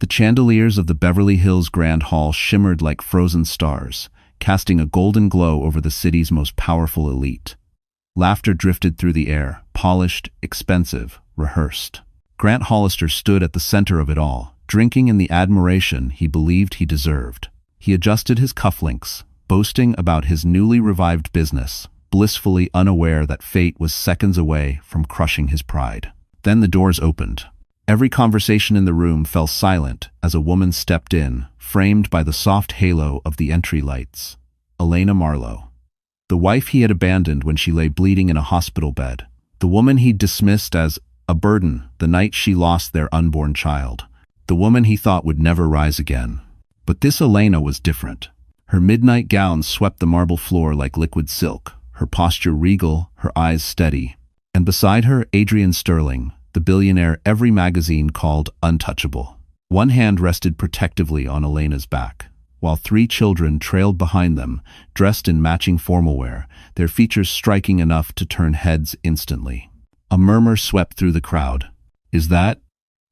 The chandeliers of the Beverly Hills Grand Hall shimmered like frozen stars, casting a golden glow over the city's most powerful elite. Laughter drifted through the air, polished, expensive, rehearsed. Grant Hollister stood at the center of it all, drinking in the admiration he believed he deserved. He adjusted his cufflinks, boasting about his newly revived business, blissfully unaware that fate was seconds away from crushing his pride. Then the doors opened. Every conversation in the room fell silent as a woman stepped in, framed by the soft halo of the entry lights. Elena Marlowe. The wife he had abandoned when she lay bleeding in a hospital bed. The woman he'd dismissed as a burden the night she lost their unborn child. The woman he thought would never rise again. But this Elena was different. Her midnight gown swept the marble floor like liquid silk, her posture regal, her eyes steady. And beside her, Adrian Sterling, the billionaire every magazine called untouchable. One hand rested protectively on Elena's back, while 3 children trailed behind them, dressed in matching formal wear, their features striking enough to turn heads instantly. A murmur swept through the crowd. Is that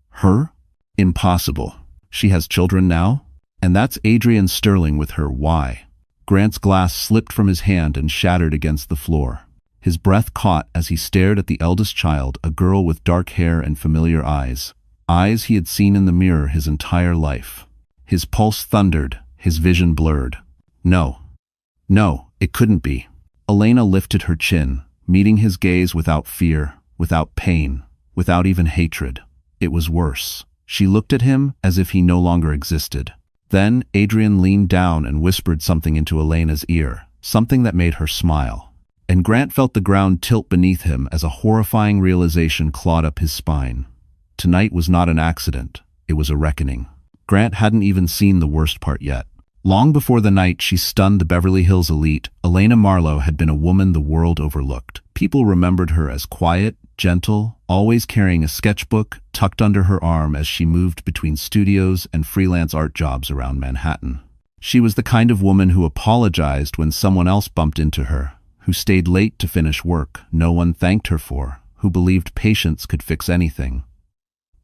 her? Impossible. She has children now? And that's Adrian Sterling with her. Why? Grant's glass slipped from his hand and shattered against the floor. His breath caught as he stared at the eldest child, a girl with dark hair and familiar eyes. Eyes he had seen in the mirror his entire life. His pulse thundered, his vision blurred. No. No, it couldn't be. Elena lifted her chin, meeting his gaze without fear, without pain, without even hatred. It was worse. She looked at him as if he no longer existed. Then Adrian leaned down and whispered something into Elena's ear, something that made her smile. And Grant felt the ground tilt beneath him as a horrifying realization clawed up his spine. Tonight was not an accident, it was a reckoning. Grant hadn't even seen the worst part yet. Long before the night she stunned the Beverly Hills elite, Elena Marlowe had been a woman the world overlooked. People remembered her as quiet, gentle, always carrying a sketchbook tucked under her arm as she moved between studios and freelance art jobs around Manhattan. She was the kind of woman who apologized when someone else bumped into her, who stayed late to finish work no one thanked her for, who believed patience could fix anything,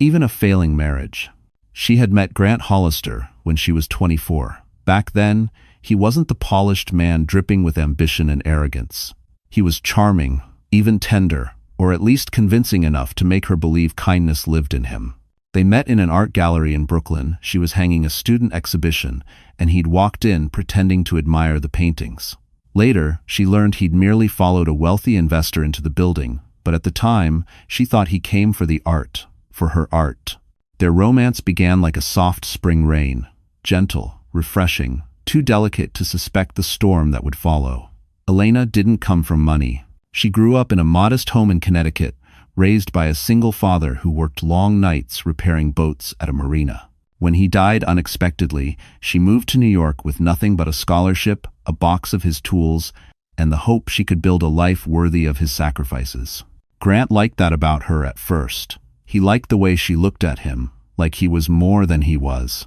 even a failing marriage. She had met Grant Hollister when she was 24. Back then, he wasn't the polished man dripping with ambition and arrogance. He was charming, even tender, or at least convincing enough to make her believe kindness lived in him. They met in an art gallery in Brooklyn. She was hanging a student exhibition, and he'd walked in pretending to admire the paintings. Later, she learned he'd merely followed a wealthy investor into the building, but at the time, she thought he came for the art, for her art. Their romance began like a soft spring rain, gentle, refreshing, too delicate to suspect the storm that would follow. Elena didn't come from money. She grew up in a modest home in Connecticut, raised by a single father who worked long nights repairing boats at a marina. When he died unexpectedly, she moved to New York with nothing but a scholarship, a box of his tools, and the hope she could build a life worthy of his sacrifices. Grant liked that about her at first. He liked the way she looked at him, like he was more than he was.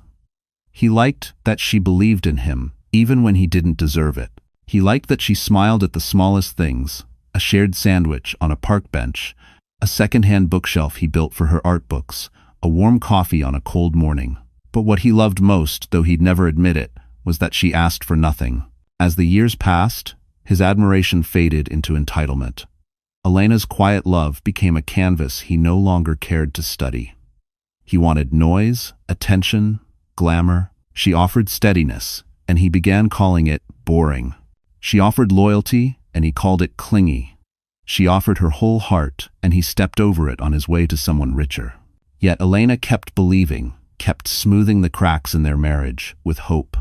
He liked that she believed in him, even when he didn't deserve it. He liked that she smiled at the smallest things, a shared sandwich on a park bench, a second-hand bookshelf he built for her art books, a warm coffee on a cold morning. But what he loved most, though he'd never admit it, was that she asked for nothing. As the years passed, his admiration faded into entitlement. Elena's quiet love became a canvas he no longer cared to study. He wanted noise, attention, glamour. She offered steadiness, and he began calling it boring. She offered loyalty, and he called it clingy. She offered her whole heart, and he stepped over it on his way to someone richer. Yet Elena kept believing, kept smoothing the cracks in their marriage with hope.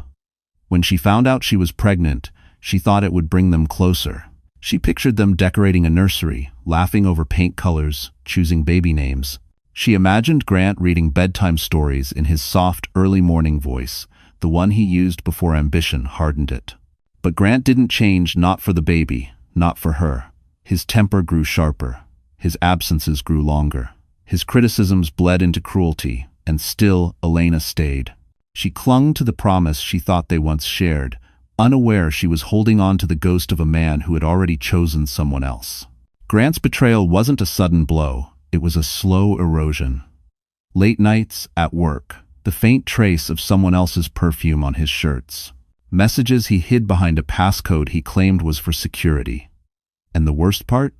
When she found out she was pregnant, she thought it would bring them closer. She pictured them decorating a nursery, laughing over paint colors, choosing baby names. She imagined Grant reading bedtime stories in his soft, early morning voice, the one he used before ambition hardened it. But Grant didn't change, not for the baby, not for her. His temper grew sharper. His absences grew longer. His criticisms bled into cruelty, and still Elena stayed. She clung to the promise she thought they once shared, unaware she was holding on to the ghost of a man who had already chosen someone else. Grant's betrayal wasn't a sudden blow, it was a slow erosion. Late nights, at work, the faint trace of someone else's perfume on his shirts. Messages he hid behind a passcode he claimed was for security. And the worst part?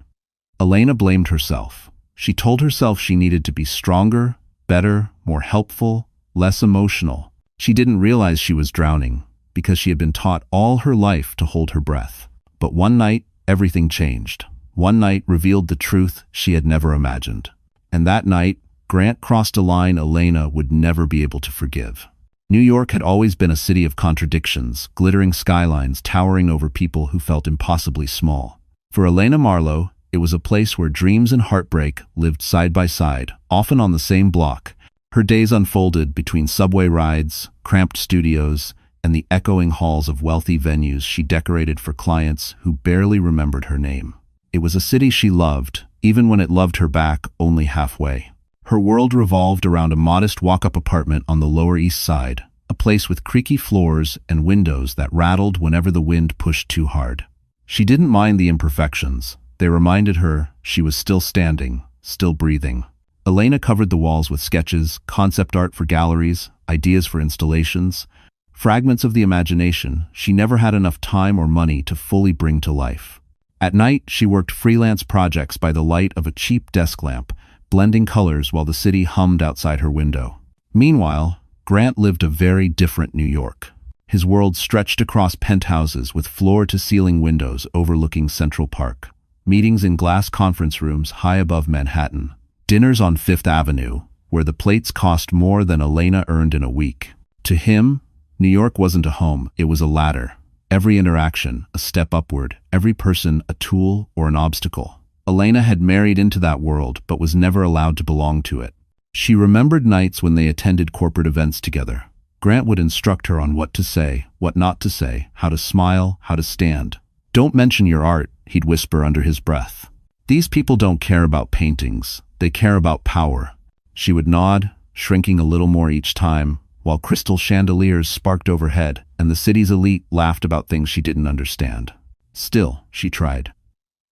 Elena blamed herself. She told herself she needed to be stronger, better, more helpful, less emotional. She didn't realize she was drowning, because she had been taught all her life to hold her breath. But one night, everything changed. One night revealed the truth she had never imagined. And that night, Grant crossed a line Elena would never be able to forgive. New York had always been a city of contradictions, glittering skylines towering over people who felt impossibly small. For Elena Marlowe, it was a place where dreams and heartbreak lived side by side, often on the same block. Her days unfolded between subway rides, cramped studios, and the echoing halls of wealthy venues she decorated for clients who barely remembered her name. It was a city she loved, even when it loved her back only halfway. Her world revolved around a modest walk-up apartment on the Lower East Side, a place with creaky floors and windows that rattled whenever the wind pushed too hard. She didn't mind the imperfections. They reminded her she was still standing, still breathing. Elena covered the walls with sketches, concept art for galleries, ideas for installations, fragments of the imagination she never had enough time or money to fully bring to life. At night, she worked freelance projects by the light of a cheap desk lamp, blending colors while the city hummed outside her window. Meanwhile, Grant lived a very different New York. His world stretched across penthouses with floor-to-ceiling windows overlooking Central Park, meetings in glass conference rooms high above Manhattan, dinners on Fifth Avenue, where the plates cost more than Elena earned in a week. To him, New York wasn't a home, it was a ladder. Every interaction, a step upward, every person, a tool or an obstacle. Elena had married into that world, but was never allowed to belong to it. She remembered nights when they attended corporate events together. Grant would instruct her on what to say, what not to say, how to smile, how to stand. "Don't mention your art," he'd whisper under his breath. "These people don't care about paintings, they care about power." She would nod, shrinking a little more each time, while crystal chandeliers sparked overhead and the city's elite laughed about things she didn't understand. Still, she tried.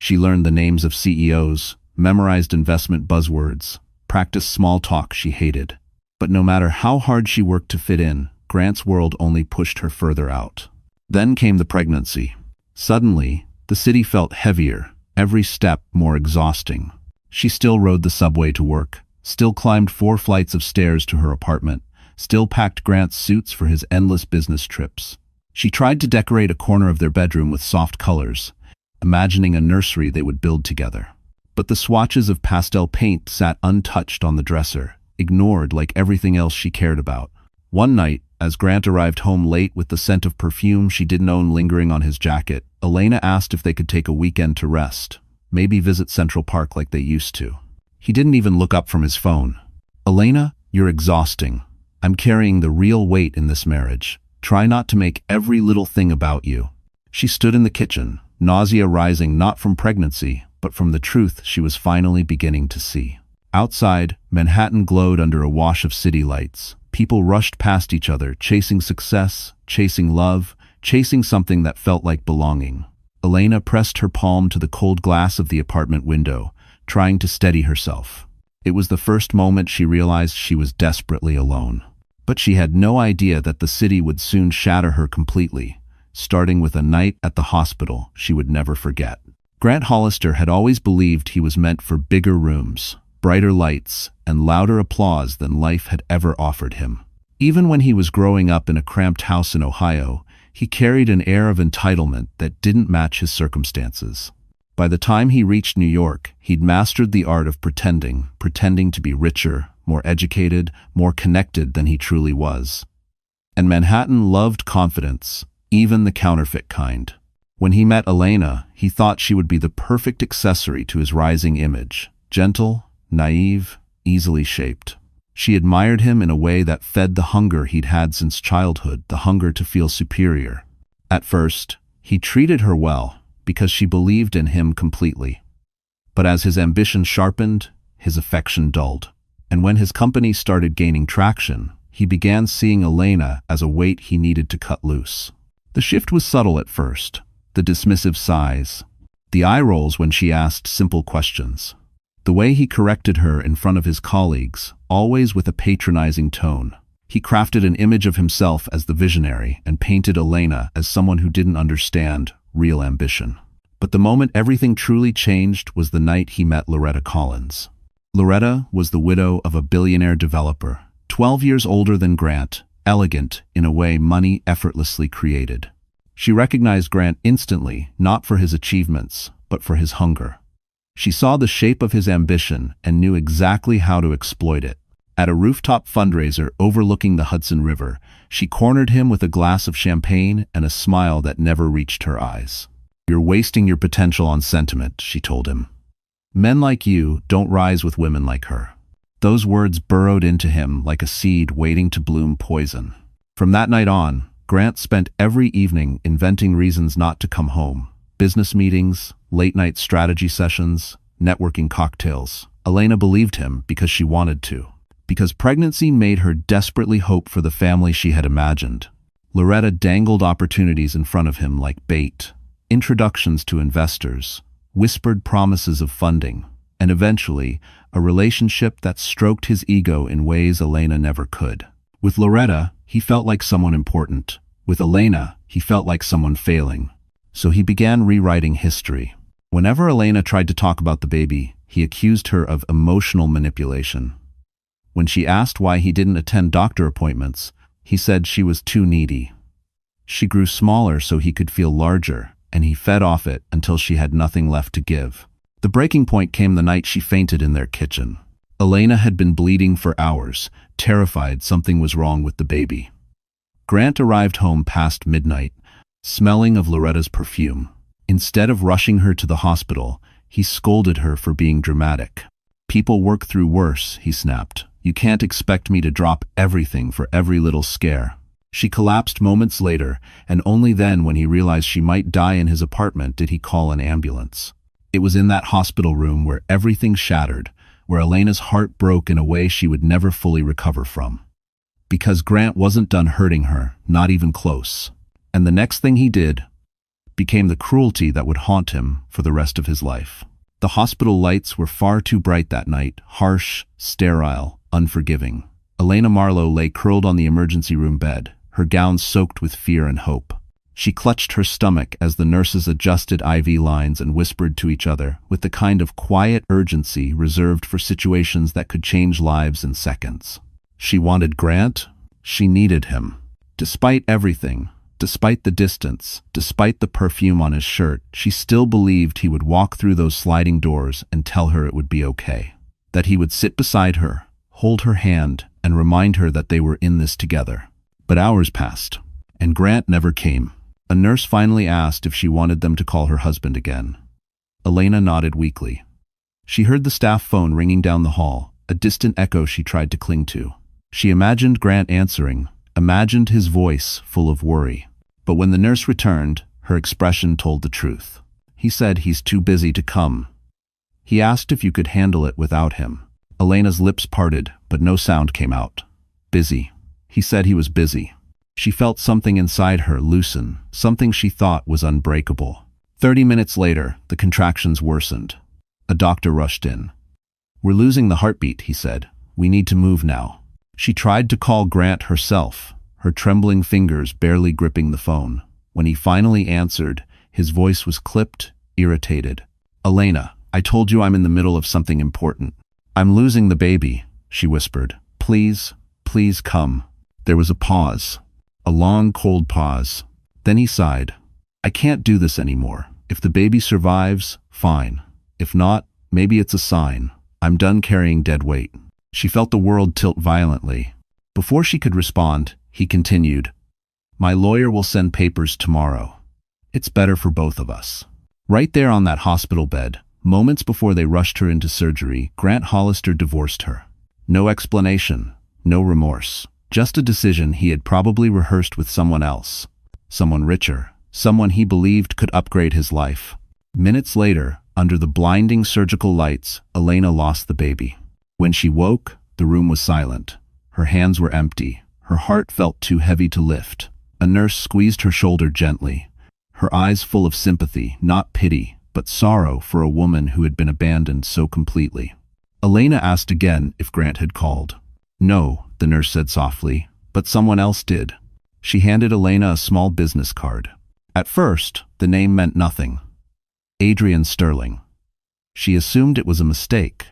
She learned the names of CEOs, memorized investment buzzwords, practiced small talk she hated. But no matter how hard she worked to fit in, Grant's world only pushed her further out. Then came the pregnancy. Suddenly, the city felt heavier, every step more exhausting. She still rode the subway to work, still climbed 4 flights of stairs to her apartment, still packed Grant's suits for his endless business trips. She tried to decorate a corner of their bedroom with soft colors, imagining a nursery they would build together. But the swatches of pastel paint sat untouched on the dresser, ignored like everything else she cared about. One night, as Grant arrived home late with the scent of perfume she didn't own lingering on his jacket, Elena asked if they could take a weekend to rest, maybe visit Central Park like they used to. He didn't even look up from his phone. "Elena, you're exhausting. I'm carrying the real weight in this marriage. Try not to make every little thing about you." She stood in the kitchen, nausea rising not from pregnancy, but from the truth she was finally beginning to see. Outside, Manhattan glowed under a wash of city lights. People rushed past each other, chasing success, chasing love, chasing something that felt like belonging. Elena pressed her palm to the cold glass of the apartment window, trying to steady herself. It was the first moment she realized she was desperately alone. But she had no idea that the city would soon shatter her completely, starting with a night at the hospital she would never forget. Grant Hollister had always believed he was meant for bigger rooms, brighter lights, and louder applause than life had ever offered him. Even when he was growing up in a cramped house in Ohio, he carried an air of entitlement that didn't match his circumstances. By the time he reached New York, he'd mastered the art of pretending to be richer, more educated, more connected than he truly was. And Manhattan loved confidence, even the counterfeit kind. When he met Elena, he thought she would be the perfect accessory to his rising image, gentle, naive, easily shaped. She admired him in a way that fed the hunger he'd had since childhood, the hunger to feel superior. At first, he treated her well, because she believed in him completely. But as his ambition sharpened, his affection dulled. And when his company started gaining traction, he began seeing Elena as a weight he needed to cut loose. The shift was subtle at first, the dismissive sighs, the eye rolls when she asked simple questions, the way he corrected her in front of his colleagues, always with a patronizing tone. He crafted an image of himself as the visionary and painted Elena as someone who didn't understand real ambition. But the moment everything truly changed was the night he met Loretta Collins. Loretta was the widow of a billionaire developer, 12 years older than Grant, elegant in a way money effortlessly created. She recognized Grant instantly, not for his achievements, but for his hunger. She saw the shape of his ambition and knew exactly how to exploit it. At a rooftop fundraiser overlooking the Hudson River, she cornered him with a glass of champagne and a smile that never reached her eyes. "You're wasting your potential on sentiment," she told him. "Men like you don't rise with women like her." Those words burrowed into him like a seed waiting to bloom poison. From that night on, Grant spent every evening inventing reasons not to come home. Business meetings, late-night strategy sessions, networking cocktails. Elena believed him because she wanted to. Because pregnancy made her desperately hope for the family she had imagined. Loretta dangled opportunities in front of him like bait. Introductions to investors, whispered promises of funding, and eventually, a relationship that stroked his ego in ways Elena never could. With Loretta, he felt like someone important. With Elena, he felt like someone failing. So he began rewriting history. Whenever Elena tried to talk about the baby, he accused her of emotional manipulation. When she asked why he didn't attend doctor appointments, he said she was too needy. She grew smaller so he could feel larger, and he fed off it until she had nothing left to give. The breaking point came the night she fainted in their kitchen. Elena had been bleeding for hours, terrified something was wrong with the baby. Grant arrived home past midnight, smelling of Loretta's perfume. Instead of rushing her to the hospital, he scolded her for being dramatic. "People work through worse," he snapped. "You can't expect me to drop everything for every little scare." She collapsed moments later, and only then, when he realized she might die in his apartment, did he call an ambulance. It was in that hospital room where everything shattered, where Elena's heart broke in a way she would never fully recover from. Because Grant wasn't done hurting her, not even close. And the next thing he did became the cruelty that would haunt him for the rest of his life. The hospital lights were far too bright that night, harsh, sterile, unforgiving. Elena Marlowe lay curled on the emergency room bed, her gown soaked with fear and hope. She clutched her stomach as the nurses adjusted IV lines and whispered to each other with the kind of quiet urgency reserved for situations that could change lives in seconds. She wanted Grant. She needed him. Despite everything, despite the distance, despite the perfume on his shirt, she still believed he would walk through those sliding doors and tell her it would be okay. That he would sit beside her, hold her hand, and remind her that they were in this together. But hours passed, and Grant never came. A nurse finally asked if she wanted them to call her husband again. Elena nodded weakly. She heard the staff phone ringing down the hall, a distant echo she tried to cling to. She imagined Grant answering, imagined his voice full of worry. But when the nurse returned, her expression told the truth. He said he's too busy to come. He asked if you could handle it without him. Elena's lips parted, but no sound came out. Busy. He said he was busy. She felt something inside her loosen, something she thought was unbreakable. 30 minutes later, the contractions worsened. A doctor rushed in. "We're losing the heartbeat," he said. "We need to move now." She tried to call Grant herself, her trembling fingers barely gripping the phone. When he finally answered, his voice was clipped, irritated. "Elena, I told you I'm in the middle of something important. I'm losing the baby," she whispered. "Please, please come." There was a pause. A long, cold pause. Then he sighed. "I can't do this anymore. If the baby survives, fine. If not, maybe it's a sign. I'm done carrying dead weight." She felt the world tilt violently. Before she could respond, he continued, "My lawyer will send papers tomorrow. It's better for both of us." Right there on that hospital bed, moments before they rushed her into surgery, Grant Hollister divorced her. No explanation, no remorse. Just a decision he had probably rehearsed with someone else. Someone richer. Someone he believed could upgrade his life. Minutes later, under the blinding surgical lights, Elena lost the baby. When she woke, the room was silent. Her hands were empty. Her heart felt too heavy to lift. A nurse squeezed her shoulder gently, her eyes full of sympathy, not pity, but sorrow for a woman who had been abandoned so completely. Elena asked again if Grant had called. "No," the nurse said softly. but someone else did. She handed Elena a small business card. At first, the name meant nothing. Adrian Sterling. She assumed it was a mistake.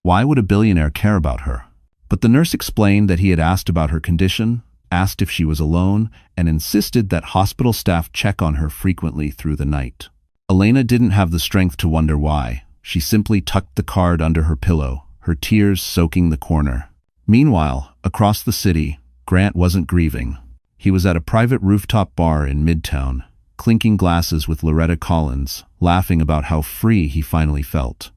Why would a billionaire care about her? But the nurse explained that he had asked about her condition, asked if she was alone, and insisted that hospital staff check on her frequently through the night. Elena didn't have the strength to wonder why. She simply tucked the card under her pillow, her tears soaking the corner. Meanwhile, across the city, Grant wasn't grieving. He was at a private rooftop bar in Midtown, clinking glasses with Loretta Collins, laughing about how free he finally felt.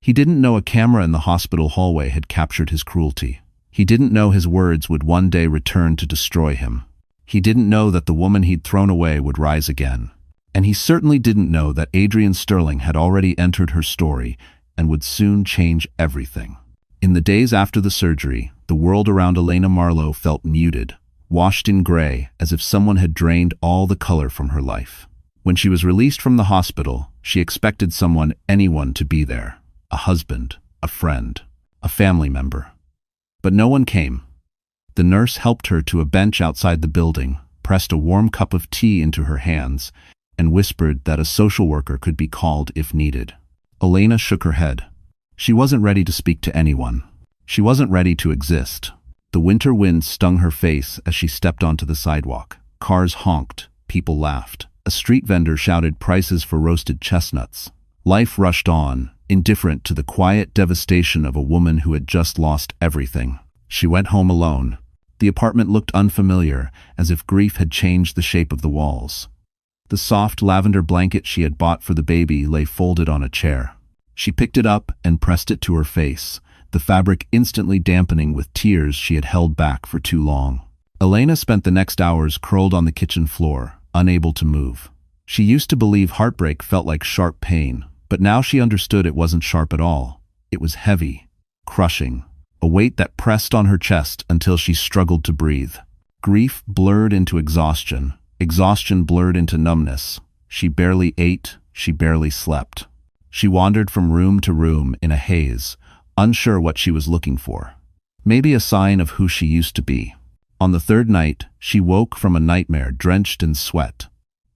He didn't know a camera in the hospital hallway had captured his cruelty. He didn't know his words would one day return to destroy him. He didn't know that the woman he'd thrown away would rise again. And he certainly didn't know that Adrian Sterling had already entered her story and would soon change everything. In the days after the surgery, the world around Elena Marlowe felt muted, washed in gray, as if someone had drained all the color from her life. When she was released from the hospital, she expected anyone to be there. A husband, a friend, a family member. But no one came. The nurse helped her to a bench outside the building, pressed a warm cup of tea into her hands, and whispered that a social worker could be called if needed. Elena shook her head. She wasn't ready to speak to anyone. She wasn't ready to exist. The winter wind stung her face as she stepped onto the sidewalk. Cars honked, people laughed. A street vendor shouted prices for roasted chestnuts. Life rushed on, indifferent to the quiet devastation of a woman who had just lost everything. She went home alone. The apartment looked unfamiliar, as if grief had changed the shape of the walls. The soft lavender blanket she had bought for the baby lay folded on a chair. She picked it up and pressed it to her face, the fabric instantly dampening with tears she had held back for too long. Elena spent the next hours curled on the kitchen floor, unable to move. She used to believe heartbreak felt like sharp pain, but now she understood it wasn't sharp at all. It was heavy, crushing, a weight that pressed on her chest until she struggled to breathe. Grief blurred into exhaustion. Exhaustion blurred into numbness. She barely ate, she barely slept. She wandered from room to room in a haze, unsure what she was looking for. Maybe a sign of who she used to be. On the third night, she woke from a nightmare drenched in sweat.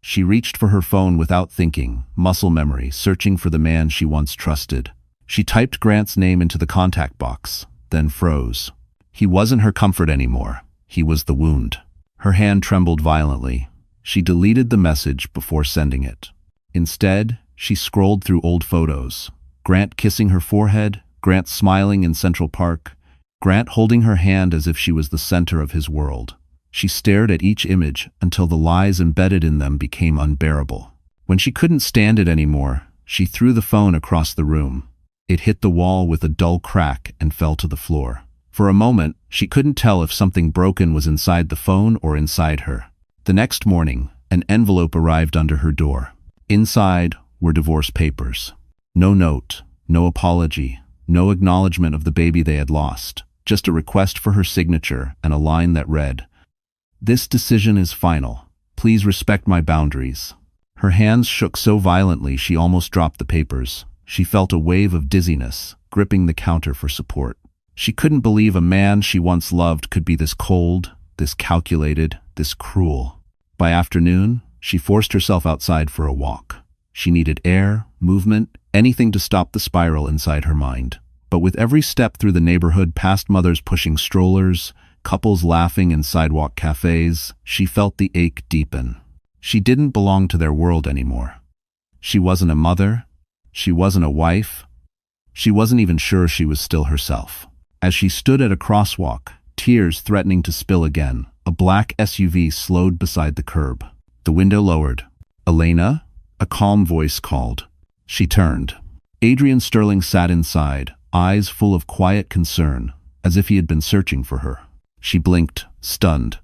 She reached for her phone without thinking, muscle memory, searching for the man she once trusted. She typed Grant's name into the contact box, then froze. He wasn't her comfort anymore. He was the wound. Her hand trembled violently. She deleted the message before sending it. Instead, she scrolled through old photos. Grant kissing her forehead, Grant smiling in Central Park, Grant holding her hand as if she was the center of his world. She stared at each image until the lies embedded in them became unbearable. When she couldn't stand it anymore, she threw the phone across the room. It hit the wall with a dull crack and fell to the floor. For a moment, she couldn't tell if something broken was inside the phone or inside her. The next morning, an envelope arrived under her door. Inside were divorce papers. No note, no apology, no acknowledgement of the baby they had lost, just a request for her signature and a line that read, "This decision is final. Please respect my boundaries." Her hands shook so violently she almost dropped the papers. She felt a wave of dizziness, gripping the counter for support. She couldn't believe a man she once loved could be this cold, this calculated, this cruel. By afternoon, she forced herself outside for a walk. She needed air, movement, anything to stop the spiral inside her mind. But with every step through the neighborhood, past mothers pushing strollers, couples laughing in sidewalk cafes, she felt the ache deepen. She didn't belong to their world anymore. She wasn't a mother. She wasn't a wife. She wasn't even sure she was still herself. As she stood at a crosswalk, tears threatening to spill again, a black SUV slowed beside the curb. The window lowered. "Elena?" A calm voice called. She turned. Adrian Sterling sat inside, eyes full of quiet concern, as if he had been searching for her. She blinked, stunned.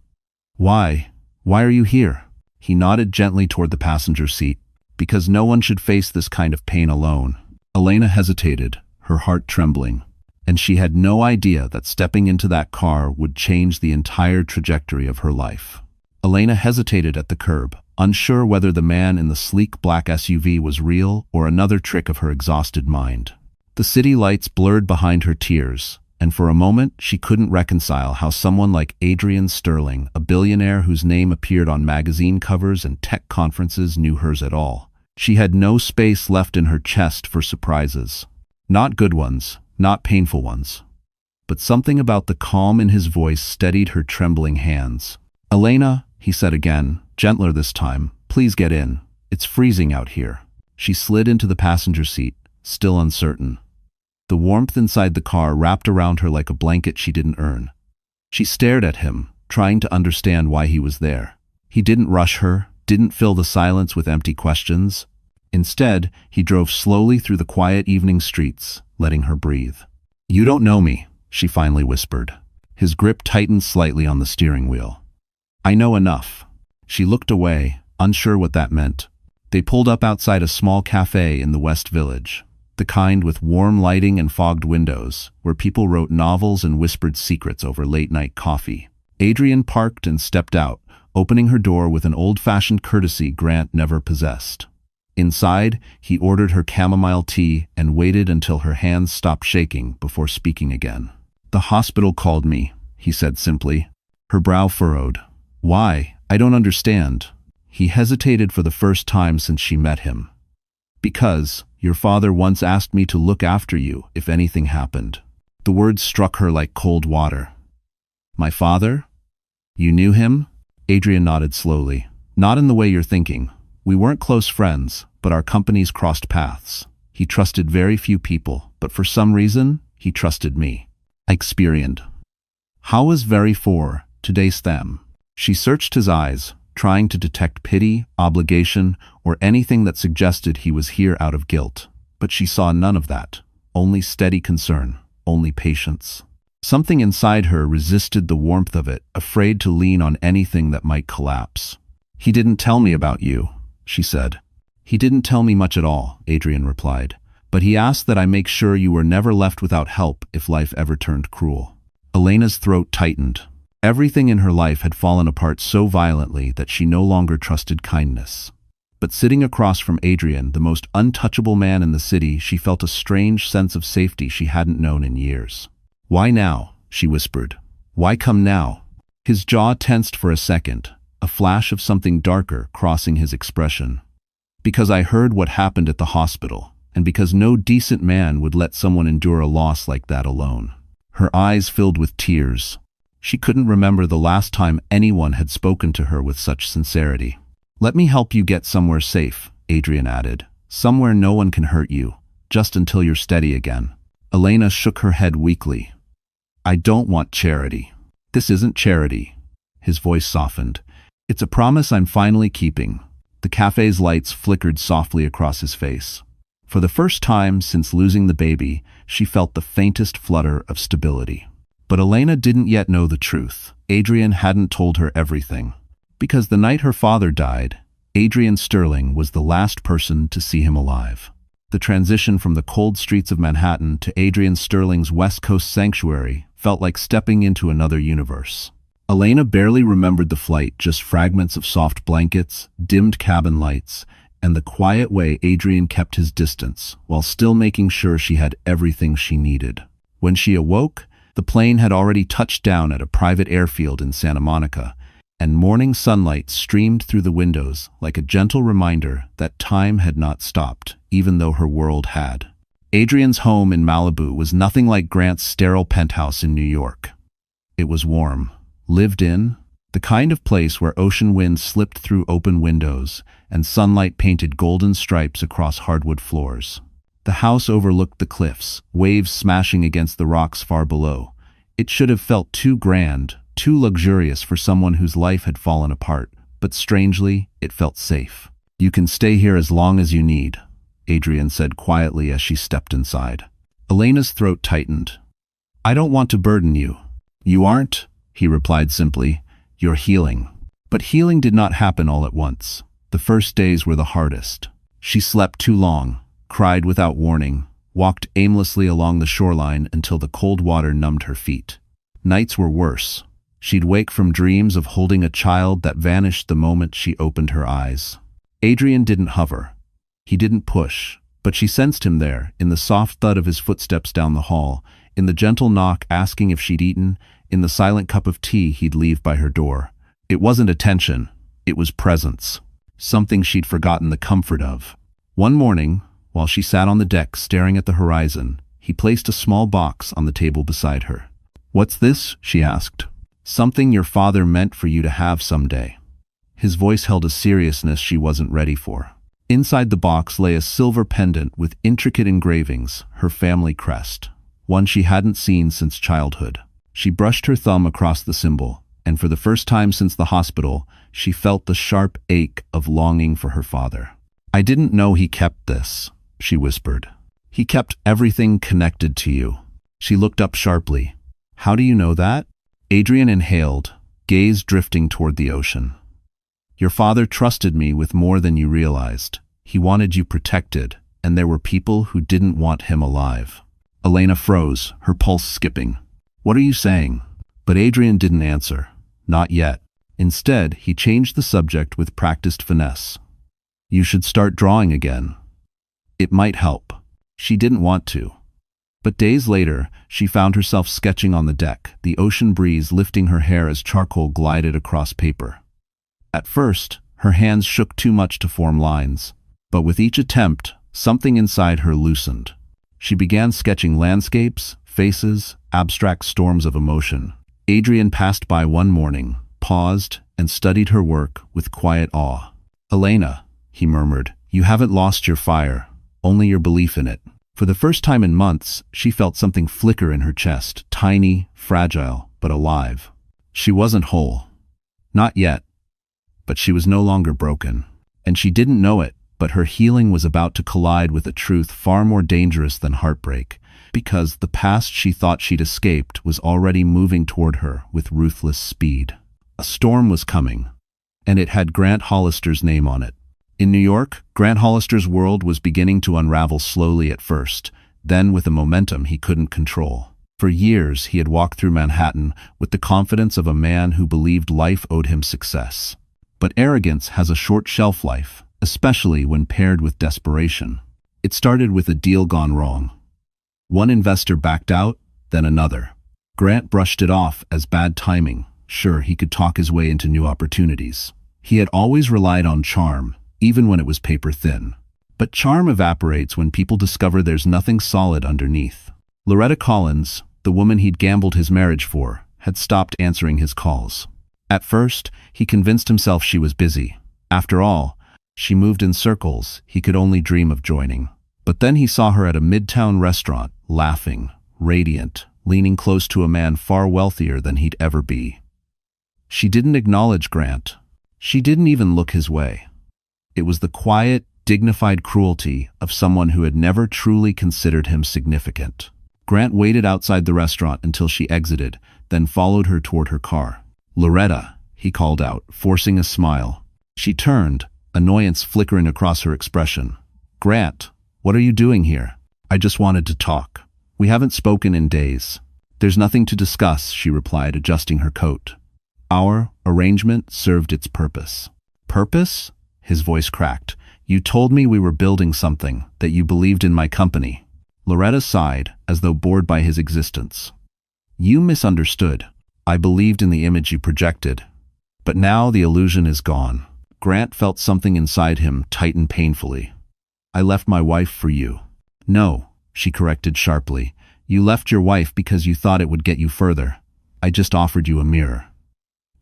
"Why? Why are you here?" He nodded gently toward the passenger seat. "Because no one should face this kind of pain alone." Elena hesitated, her heart trembling, and she had no idea that stepping into that car would change the entire trajectory of her life. Elena hesitated at the curb, unsure whether the man in the sleek black SUV was real or another trick of her exhausted mind. The city lights blurred behind her tears, and for a moment she couldn't reconcile how someone like Adrian Sterling, a billionaire whose name appeared on magazine covers and tech conferences, knew hers at all. She had no space left in her chest for surprises. Not good ones, not painful ones. But something about the calm in his voice steadied her trembling hands. "Elena," he said again, gentler this time, "please get in. It's freezing out here." She slid into the passenger seat, still uncertain. The warmth inside the car wrapped around her like a blanket she didn't earn. She stared at him, trying to understand why he was there. He didn't rush her, didn't fill the silence with empty questions. Instead, he drove slowly through the quiet evening streets, letting her breathe. "You don't know me," she finally whispered. His grip tightened slightly on the steering wheel. "I know enough." She looked away, unsure what that meant. They pulled up outside a small cafe in the West Village, the kind with warm lighting and fogged windows, where people wrote novels and whispered secrets over late-night coffee. Adrian parked and stepped out, opening her door with an old-fashioned courtesy Grant never possessed. Inside, he ordered her chamomile tea and waited until her hands stopped shaking before speaking again. "The hospital called me," he said simply. Her brow furrowed. "Why? I don't understand." He hesitated for the first time since she met him. "Because your father once asked me to look after you if anything happened." The words struck her like cold water. "My father? You knew him?" Adrian nodded slowly. "Not in the way you're thinking. We weren't close friends, but our companies crossed paths. He trusted very few people, but for some reason, he trusted me." I experienced. "How was very for today's them?" She searched his eyes, trying to detect pity, obligation, or anything that suggested he was here out of guilt. But she saw none of that. Only steady concern, only patience. Something inside her resisted the warmth of it, afraid to lean on anything that might collapse. "He didn't tell me about you," she said. "He didn't tell me much at all," Adrian replied. "But he asked that I make sure you were never left without help if life ever turned cruel." Elena's throat tightened. Everything in her life had fallen apart so violently that she no longer trusted kindness. But sitting across from Adrian, the most untouchable man in the city, she felt a strange sense of safety she hadn't known in years. "Why now?" she whispered. "Why come now?" His jaw tensed for a second, a flash of something darker crossing his expression. "Because I heard what happened at the hospital, and because no decent man would let someone endure a loss like that alone." Her eyes filled with tears. She couldn't remember the last time anyone had spoken to her with such sincerity. "Let me help you get somewhere safe," Adrian added. "Somewhere no one can hurt you, just until you're steady again." Elena shook her head weakly. "I don't want charity." "This isn't charity." His voice softened. "It's a promise I'm finally keeping." The cafe's lights flickered softly across his face. For the first time since losing the baby, she felt the faintest flutter of stability. But Elena didn't yet know the truth. Adrian hadn't told her everything. Because the night her father died, Adrian Sterling was the last person to see him alive. The transition from the cold streets of Manhattan to Adrian Sterling's West Coast sanctuary felt like stepping into another universe. Elena barely remembered the flight, just fragments of soft blankets, dimmed cabin lights, and the quiet way Adrian kept his distance, while still making sure she had everything she needed. When she awoke, the plane had already touched down at a private airfield in Santa Monica, and morning sunlight streamed through the windows like a gentle reminder that time had not stopped, even though her world had. Adrian's home in Malibu was nothing like Grant's sterile penthouse in New York. It was warm, lived in, the kind of place where ocean winds slipped through open windows and sunlight painted golden stripes across hardwood floors. The house overlooked the cliffs, waves smashing against the rocks far below. It should have felt too grand, too luxurious for someone whose life had fallen apart, but strangely, it felt safe. "You can stay here as long as you need," Adrian said quietly as she stepped inside. Elena's throat tightened. "I don't want to burden you." "You aren't," he replied simply. "You're healing." But healing did not happen all at once. The first days were the hardest. She slept too long, cried without warning, walked aimlessly along the shoreline until the cold water numbed her feet. Nights were worse. She'd wake from dreams of holding a child that vanished the moment she opened her eyes. Adrian didn't hover. He didn't push, but she sensed him there, in the soft thud of his footsteps down the hall, in the gentle knock asking if she'd eaten, in the silent cup of tea he'd leave by her door. It wasn't attention, it was presence. Something she'd forgotten the comfort of. One morning, while she sat on the deck staring at the horizon, he placed a small box on the table beside her. "What's this?" she asked. "Something your father meant for you to have someday." His voice held a seriousness she wasn't ready for. Inside the box lay a silver pendant with intricate engravings, her family crest, one she hadn't seen since childhood. She brushed her thumb across the symbol, and for the first time since the hospital, she felt the sharp ache of longing for her father. "I didn't know he kept this," she whispered. "He kept everything connected to you." She looked up sharply. "How do you know that?" Adrian inhaled, gaze drifting toward the ocean. "Your father trusted me with more than you realized. He wanted you protected, and there were people who didn't want him alive." Elena froze, her pulse skipping. "What are you saying?" But Adrian didn't answer. Not yet. Instead, he changed the subject with practiced finesse. "You should start drawing again. It might help." She didn't want to. But days later, she found herself sketching on the deck, the ocean breeze lifting her hair as charcoal glided across paper. At first, her hands shook too much to form lines, but with each attempt, something inside her loosened. She began sketching landscapes, faces, abstract storms of emotion. Adrian passed by one morning, paused, and studied her work with quiet awe. "Elena," he murmured, "you haven't lost your fire, only your belief in it." For the first time in months, she felt something flicker in her chest, tiny, fragile, but alive. She wasn't whole. Not yet. But she was no longer broken. And she didn't know it, but her healing was about to collide with a truth far more dangerous than heartbreak, because the past she thought she'd escaped was already moving toward her with ruthless speed. A storm was coming, and it had Grant Hollister's name on it. In New York, Grant Hollister's world was beginning to unravel slowly at first, then with a momentum he couldn't control. For years, he had walked through Manhattan with the confidence of a man who believed life owed him success. But arrogance has a short shelf life, especially when paired with desperation. It started with a deal gone wrong. One investor backed out, then another. Grant brushed it off as bad timing. Sure, he could talk his way into new opportunities. He had always relied on charm, even when it was paper thin. But charm evaporates when people discover there's nothing solid underneath. Loretta Collins, the woman he'd gambled his marriage for, had stopped answering his calls. At first, he convinced himself she was busy. After all, she moved in circles he could only dream of joining. But then he saw her at a midtown restaurant, laughing, radiant, leaning close to a man far wealthier than he'd ever be. She didn't acknowledge Grant. She didn't even look his way. It was the quiet, dignified cruelty of someone who had never truly considered him significant. Grant waited outside the restaurant until she exited, then followed her toward her car. "Loretta," he called out, forcing a smile. She turned, annoyance flickering across her expression. "Grant, what are you doing here?" "I just wanted to talk. We haven't spoken in days." "There's nothing to discuss," she replied, adjusting her coat. "Our arrangement served its purpose." "Purpose?" His voice cracked. "You told me we were building something, that you believed in my company." Loretta sighed, as though bored by his existence. "You misunderstood. I believed in the image you projected. But now the illusion is gone." Grant felt something inside him tighten painfully. "I left my wife for you." "No," she corrected sharply. "You left your wife because you thought it would get you further. I just offered you a mirror."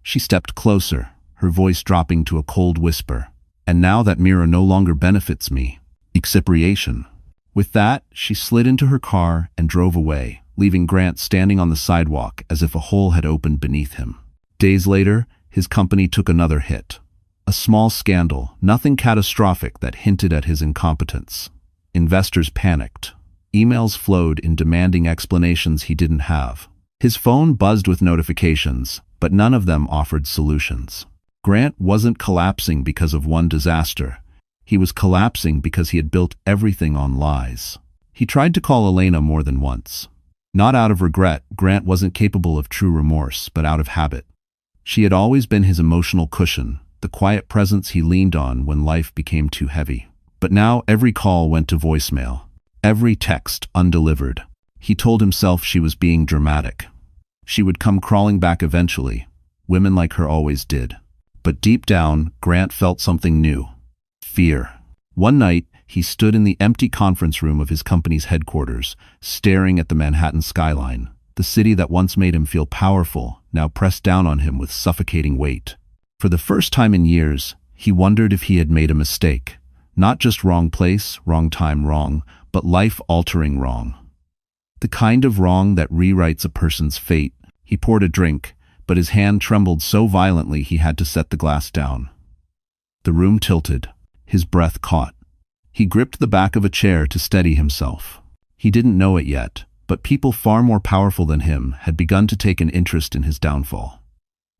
She stepped closer, her voice dropping to a cold whisper. "And now that mirror no longer benefits me." Expropriation. With that, she slid into her car and drove away, leaving Grant standing on the sidewalk as if a hole had opened beneath him. Days later, his company took another hit. A small scandal, nothing catastrophic that hinted at his incompetence. Investors panicked. Emails flowed in demanding explanations he didn't have. His phone buzzed with notifications, but none of them offered solutions. Grant wasn't collapsing because of one disaster. He was collapsing because he had built everything on lies. He tried to call Elena more than once. Not out of regret, Grant wasn't capable of true remorse, but out of habit. She had always been his emotional cushion, the quiet presence he leaned on when life became too heavy. But now every call went to voicemail, every text undelivered. He told himself she was being dramatic. She would come crawling back eventually. Women like her always did. But deep down, Grant felt something new. Fear. One night, he stood in the empty conference room of his company's headquarters, staring at the Manhattan skyline. The city that once made him feel powerful, now pressed down on him with suffocating weight. For the first time in years, he wondered if he had made a mistake. Not just wrong place, wrong time, wrong, but life-altering wrong. The kind of wrong that rewrites a person's fate. He poured a drink, but his hand trembled so violently he had to set the glass down. The room tilted. His breath caught. He gripped the back of a chair to steady himself. He didn't know it yet, but people far more powerful than him had begun to take an interest in his downfall.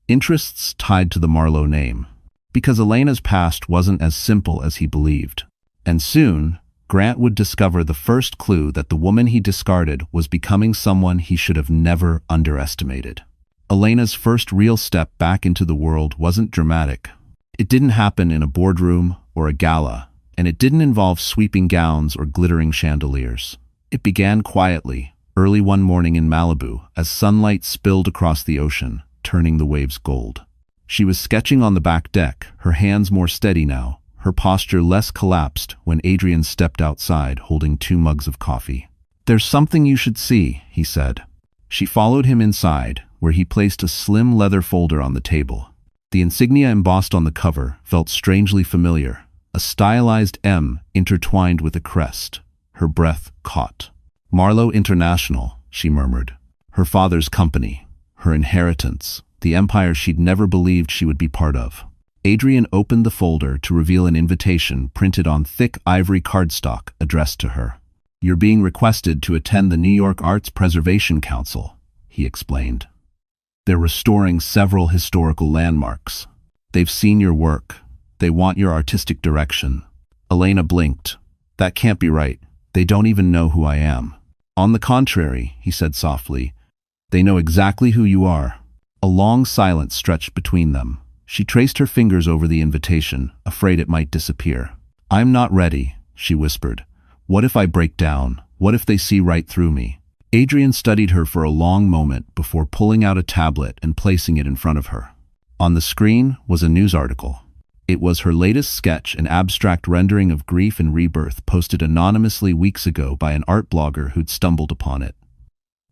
Interests tied to the Marlowe name. Because Elena's past wasn't as simple as he believed. And soon, Grant would discover the first clue that the woman he discarded was becoming someone he should have never underestimated. Elena's first real step back into the world wasn't dramatic. It didn't happen in a boardroom or a gala, and it didn't involve sweeping gowns or glittering chandeliers. It began quietly, early one morning in Malibu, as sunlight spilled across the ocean, turning the waves gold. She was sketching on the back deck, her hands more steady now, her posture less collapsed when Adrian stepped outside holding 2 mugs of coffee. "There's something you should see," he said. She followed him inside, where he placed a slim leather folder on the table. The insignia embossed on the cover felt strangely familiar, a stylized M intertwined with a crest. Her breath caught. "Marlowe International," she murmured. Her father's company, her inheritance, the empire she'd never believed she would be part of. Adrian opened the folder to reveal an invitation printed on thick ivory cardstock addressed to her. "You're being requested to attend the New York Arts Preservation Council," he explained. "They're restoring several historical landmarks. They've seen your work. They want your artistic direction." Elena blinked. "That can't be right. They don't even know who I am." "On the contrary," he said softly, "they know exactly who you are." A long silence stretched between them. She traced her fingers over the invitation, afraid it might disappear. "I'm not ready," she whispered. "What if I break down? What if they see right through me?" Adrian studied her for a long moment before pulling out a tablet and placing it in front of her. On the screen was a news article. It was her latest sketch, an abstract rendering of grief and rebirth posted anonymously weeks ago by an art blogger who'd stumbled upon it.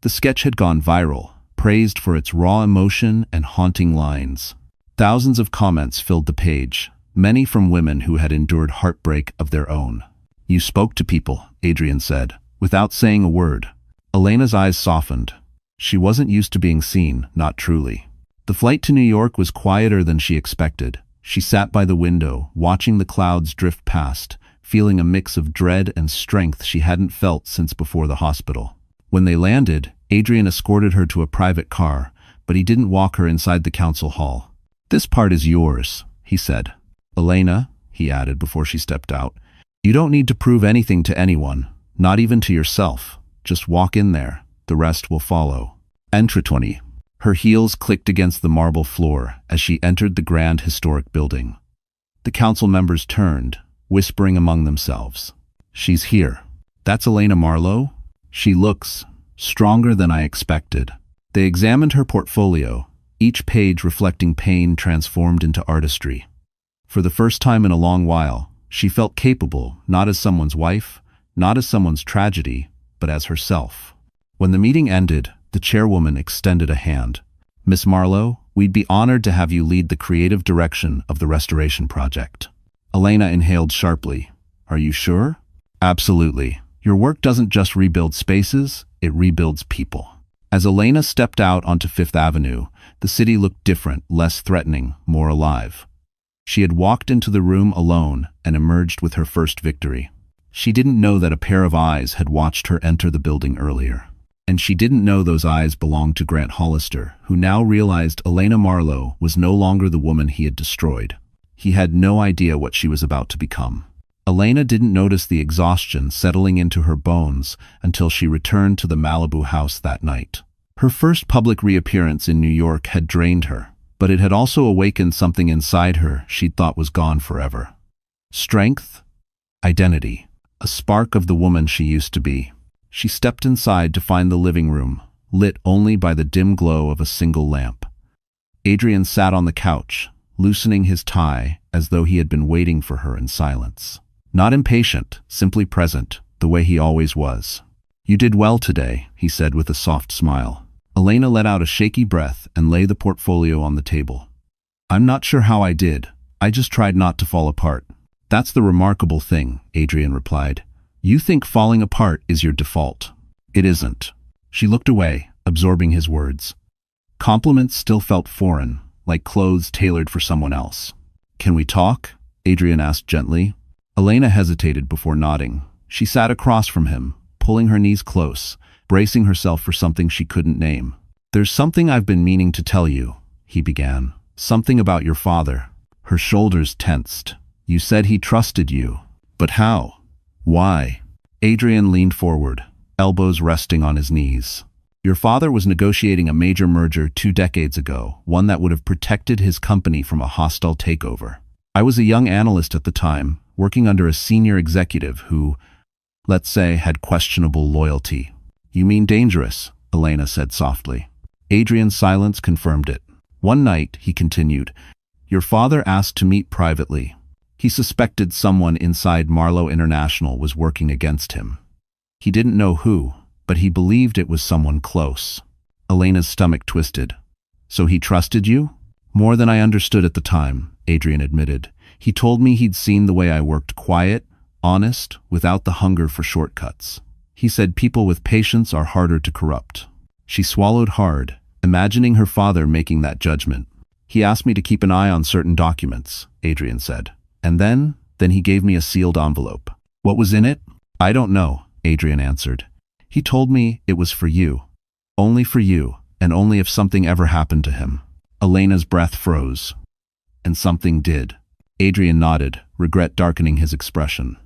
The sketch had gone viral, praised for its raw emotion and haunting lines. Thousands of comments filled the page, many from women who had endured heartbreak of their own. "You spoke to people," Adrian said, without saying a word. Elena's eyes softened. She wasn't used to being seen, not truly. The flight to New York was quieter than she expected. She sat by the window, watching the clouds drift past, feeling a mix of dread and strength she hadn't felt since before the hospital. When they landed, Adrian escorted her to a private car, but he didn't walk her inside the council hall. "This part is yours," he said. "Elena," he added before she stepped out, "you don't need to prove anything to anyone, not even to yourself. Just walk in there. The rest will follow." Entre 20. Her heels clicked against the marble floor as she entered the grand historic building. The council members turned, whispering among themselves. "She's here. That's Elena Marlowe? She looks stronger than I expected." They examined her portfolio, each page reflecting pain transformed into artistry. For the first time in a long while, she felt capable, not as someone's wife, not as someone's tragedy, but as herself. When the meeting ended, the chairwoman extended a hand. "Miss Marlowe, we'd be honored to have you lead the creative direction of the restoration project." Elena inhaled sharply. "Are you sure?" "Absolutely. Your work doesn't just rebuild spaces, it rebuilds people." As Elena stepped out onto Fifth Avenue, the city looked different, less threatening, more alive. She had walked into the room alone and emerged with her first victory. She didn't know that a pair of eyes had watched her enter the building earlier. And she didn't know those eyes belonged to Grant Hollister, who now realized Elena Marlowe was no longer the woman he had destroyed. He had no idea what she was about to become. Elena didn't notice the exhaustion settling into her bones until she returned to the Malibu house that night. Her first public reappearance in New York had drained her, but it had also awakened something inside her she'd thought was gone forever. Strength, identity, a spark of the woman she used to be. She stepped inside to find the living room, lit only by the dim glow of a single lamp. Adrian sat on the couch, loosening his tie as though he had been waiting for her in silence. Not impatient, simply present, the way he always was. "You did well today," he said with a soft smile. Elena let out a shaky breath and laid the portfolio on the table. "I'm not sure how I did. I just tried not to fall apart." "That's the remarkable thing," Adrian replied. "You think falling apart is your default. It isn't." She looked away, absorbing his words. Compliments still felt foreign, like clothes tailored for someone else. "Can we talk?" Adrian asked gently. Elena hesitated before nodding. She sat across from him, pulling her knees close, bracing herself for something she couldn't name. "There's something I've been meaning to tell you," he began. "Something about your father." Her shoulders tensed. "You said he trusted you. But how? Why?" Adrian leaned forward, elbows resting on his knees. "Your father was negotiating a major merger 2 decades ago, one that would have protected his company from a hostile takeover. I was a young analyst at the time, working under a senior executive who, let's say, had questionable loyalty." "You mean dangerous," Elena said softly. Adrian's silence confirmed it. "One night," he continued, "your father asked to meet privately. He suspected someone inside Marlowe International was working against him. He didn't know who, but he believed it was someone close." Elena's stomach twisted. "So he trusted you?" "More than I understood at the time," Adrian admitted. "He told me he'd seen the way I worked, quiet, honest, without the hunger for shortcuts. He said people with patience are harder to corrupt." She swallowed hard, imagining her father making that judgment. "He asked me to keep an eye on certain documents," Adrian said. "And then he gave me a sealed envelope. What was in it? I don't know," Adrian answered. "He told me it was for you. Only for you, and only if something ever happened to him." Elena's breath froze. "And something did." Adrian nodded, regret darkening his expression.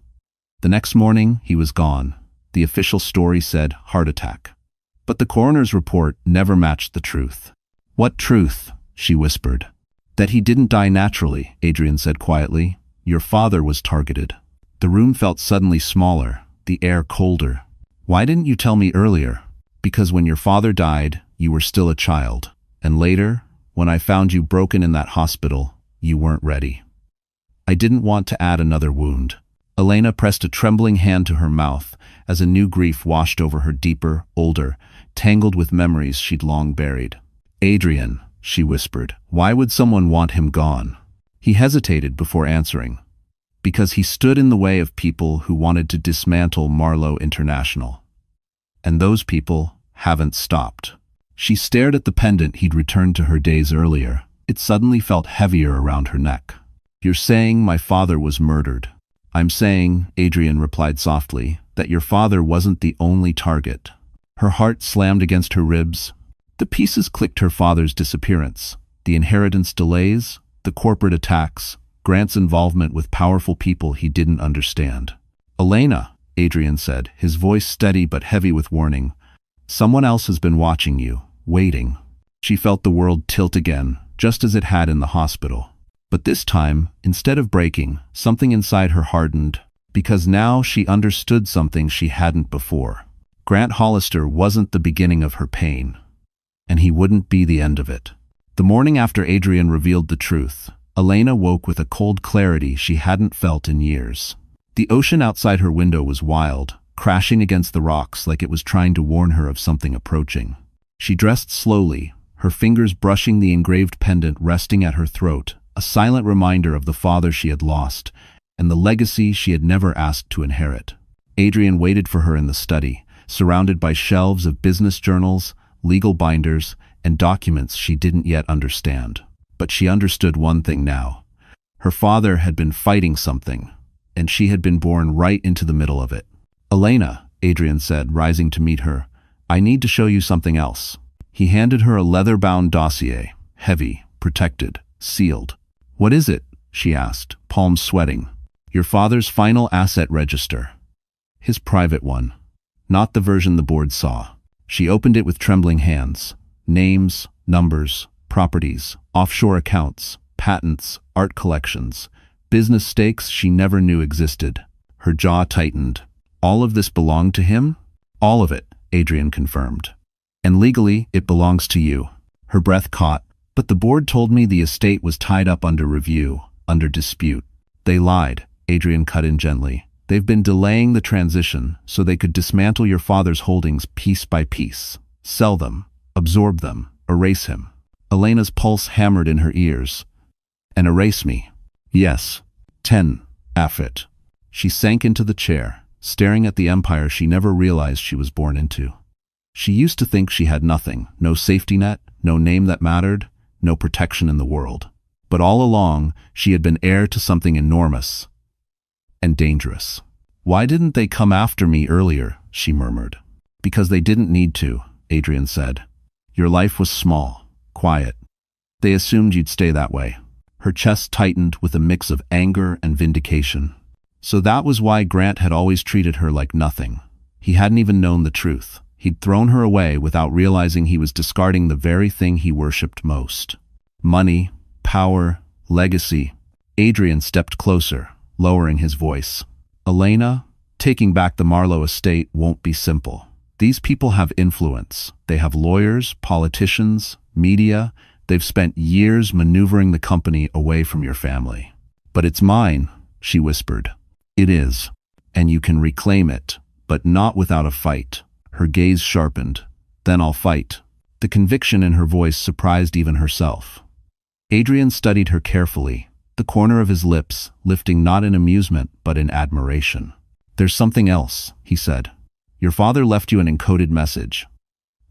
The next morning, he was gone. The official story said heart attack. But the coroner's report never matched the truth. "What truth?" she whispered. "That he didn't die naturally," Adrian said quietly. "Your father was targeted." The room felt suddenly smaller, the air colder. "Why didn't you tell me earlier?" "Because when your father died, you were still a child. And later, when I found you broken in that hospital, you weren't ready. I didn't want to add another wound." Elena pressed a trembling hand to her mouth as a new grief washed over her, deeper, older, tangled with memories she'd long buried. "Adrian," she whispered, "why would someone want him gone?" He hesitated before answering. "Because he stood in the way of people who wanted to dismantle Marlowe International. And those people haven't stopped." She stared at the pendant he'd returned to her days earlier. It suddenly felt heavier around her neck. "You're saying my father was murdered." "I'm saying," Adrian replied softly, "that your father wasn't the only target." Her heart slammed against her ribs. The pieces clicked: her father's disappearance, the inheritance delays, the corporate attacks, Grant's involvement with powerful people he didn't understand. "Elena," Adrian said, his voice steady but heavy with warning, "someone else has been watching you, waiting." She felt the world tilt again, just as it had in the hospital. But this time, instead of breaking, something inside her hardened, because now she understood something she hadn't before. Grant Hollister wasn't the beginning of her pain, and he wouldn't be the end of it. The morning after Adrian revealed the truth, Elena woke with a cold clarity she hadn't felt in years. The ocean outside her window was wild, crashing against the rocks like it was trying to warn her of something approaching. She dressed slowly, her fingers brushing the engraved pendant resting at her throat, a silent reminder of the father she had lost and the legacy she had never asked to inherit. Adrian waited for her in the study, surrounded by shelves of business journals, legal binders, and documents she didn't yet understand. But she understood one thing now. Her father had been fighting something, and she had been born right into the middle of it. "Elena," Adrian said, rising to meet her, "I need to show you something else." He handed her a leather-bound dossier, heavy, protected, sealed. "What is it?" she asked, palms sweating. "Your father's final asset register. His private one. Not the version the board saw." She opened it with trembling hands. Names, numbers, properties, offshore accounts, patents, art collections, business stakes she never knew existed. Her jaw tightened. All of this belonged to him? All of it, Adrian confirmed. And legally, it belongs to you. Her breath caught. But the board told me the estate was tied up under review, under dispute. They lied, Adrian cut in gently. They've been delaying the transition so they could dismantle your father's holdings piece by piece. Sell them, absorb them, erase him. Elena's pulse hammered in her ears. And erase me. Yes. 10. Affit. She sank into the chair, staring at the empire she never realized she was born into. She used to think she had nothing, no safety net, no name that mattered, no protection in the world. But all along, she had been heir to something enormous and dangerous. Why didn't they come after me earlier? She murmured. Because they didn't need to, Adrian said. Your life was small, quiet. They assumed you'd stay that way. Her chest tightened with a mix of anger and vindication. So that was why Grant had always treated her like nothing. He hadn't even known the truth. He'd thrown her away without realizing he was discarding the very thing he worshipped most. Money, power, legacy. Adrian stepped closer, lowering his voice. Elena, taking back the Marlowe estate won't be simple. These people have influence. They have lawyers, politicians, media. They've spent years maneuvering the company away from your family. But it's mine, she whispered. It is, and you can reclaim it, but not without a fight. Her gaze sharpened. Then I'll fight. The conviction in her voice surprised even herself. Adrian studied her carefully, the corner of his lips lifting not in amusement but in admiration. There's something else, he said. Your father left you an encoded message.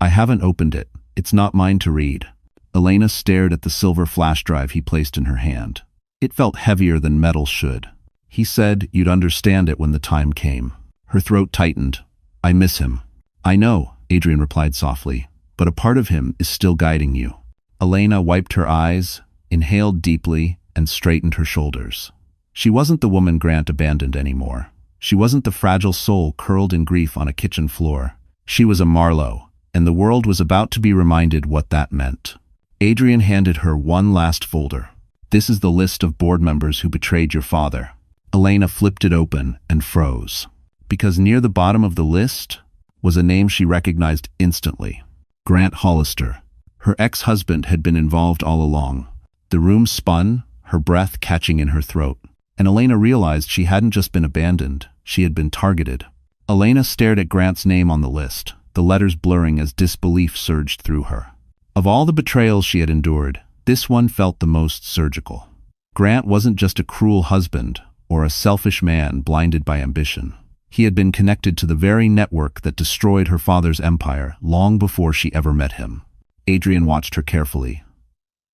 I haven't opened it. It's not mine to read. Elena stared at the silver flash drive he placed in her hand. It felt heavier than metal should. He said you'd understand it when the time came. Her throat tightened. I miss him. I know, Adrian replied softly, but a part of him is still guiding you. Elena wiped her eyes, inhaled deeply, and straightened her shoulders. She wasn't the woman Grant abandoned anymore. She wasn't the fragile soul curled in grief on a kitchen floor. She was a Marlowe, and the world was about to be reminded what that meant. Adrian handed her one last folder. This is the list of board members who betrayed your father. Elena flipped it open and froze, because near the bottom of the list was a name she recognized instantly. Grant Hollister. Her ex-husband had been involved all along. The room spun, her breath catching in her throat, and Elena realized she hadn't just been abandoned, she had been targeted. Elena stared at Grant's name on the list, the letters blurring as disbelief surged through her. Of all the betrayals she had endured, this one felt the most surgical. Grant wasn't just a cruel husband or a selfish man blinded by ambition. He had been connected to the very network that destroyed her father's empire long before she ever met him. Adrian watched her carefully.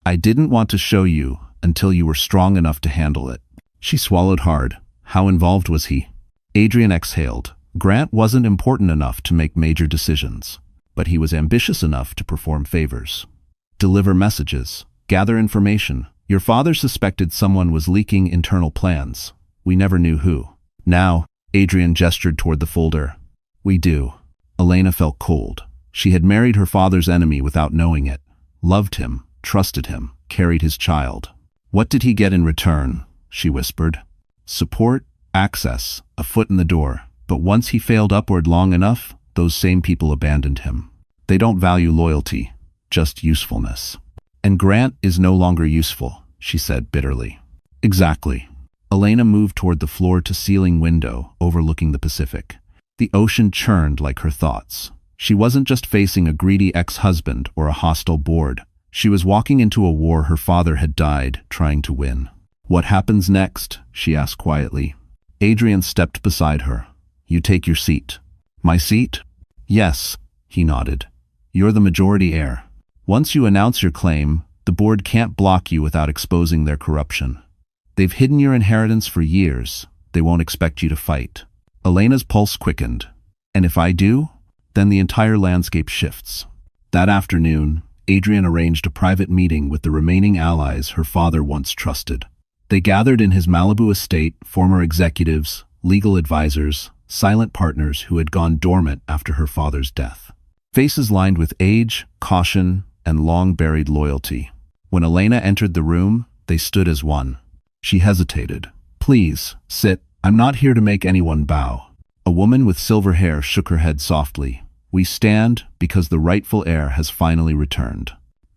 I didn't want to show you until you were strong enough to handle it. She swallowed hard. How involved was he? Adrian exhaled. Grant wasn't important enough to make major decisions, but he was ambitious enough to perform favors. Deliver messages. Gather information. Your father suspected someone was leaking internal plans. We never knew who. Now, Adrian gestured toward the folder. We do. Elena felt cold. She had married her father's enemy without knowing it, loved him, trusted him, carried his child. What did he get in return? She whispered. Support, access, a foot in the door. But once he failed upward long enough, those same people abandoned him. They don't value loyalty, just usefulness. And Grant is no longer useful, she said bitterly. Exactly. Elena moved toward the floor-to-ceiling window overlooking the Pacific. The ocean churned like her thoughts. She wasn't just facing a greedy ex-husband or a hostile board. She was walking into a war her father had died trying to win. What happens next? She asked quietly. Adrian stepped beside her. You take your seat. My seat? Yes, he nodded. You're the majority heir. Once you announce your claim, the board can't block you without exposing their corruption. They've hidden your inheritance for years. They won't expect you to fight. Elena's pulse quickened. And if I do, then the entire landscape shifts. That afternoon, Adrian arranged a private meeting with the remaining allies her father once trusted. They gathered in his Malibu estate, former executives, legal advisors, silent partners who had gone dormant after her father's death. Faces lined with age, caution, and long-buried loyalty. When Elena entered the room, they stood as one. She hesitated. Please, sit. I'm not here to make anyone bow. A woman with silver hair shook her head softly. We stand because the rightful heir has finally returned.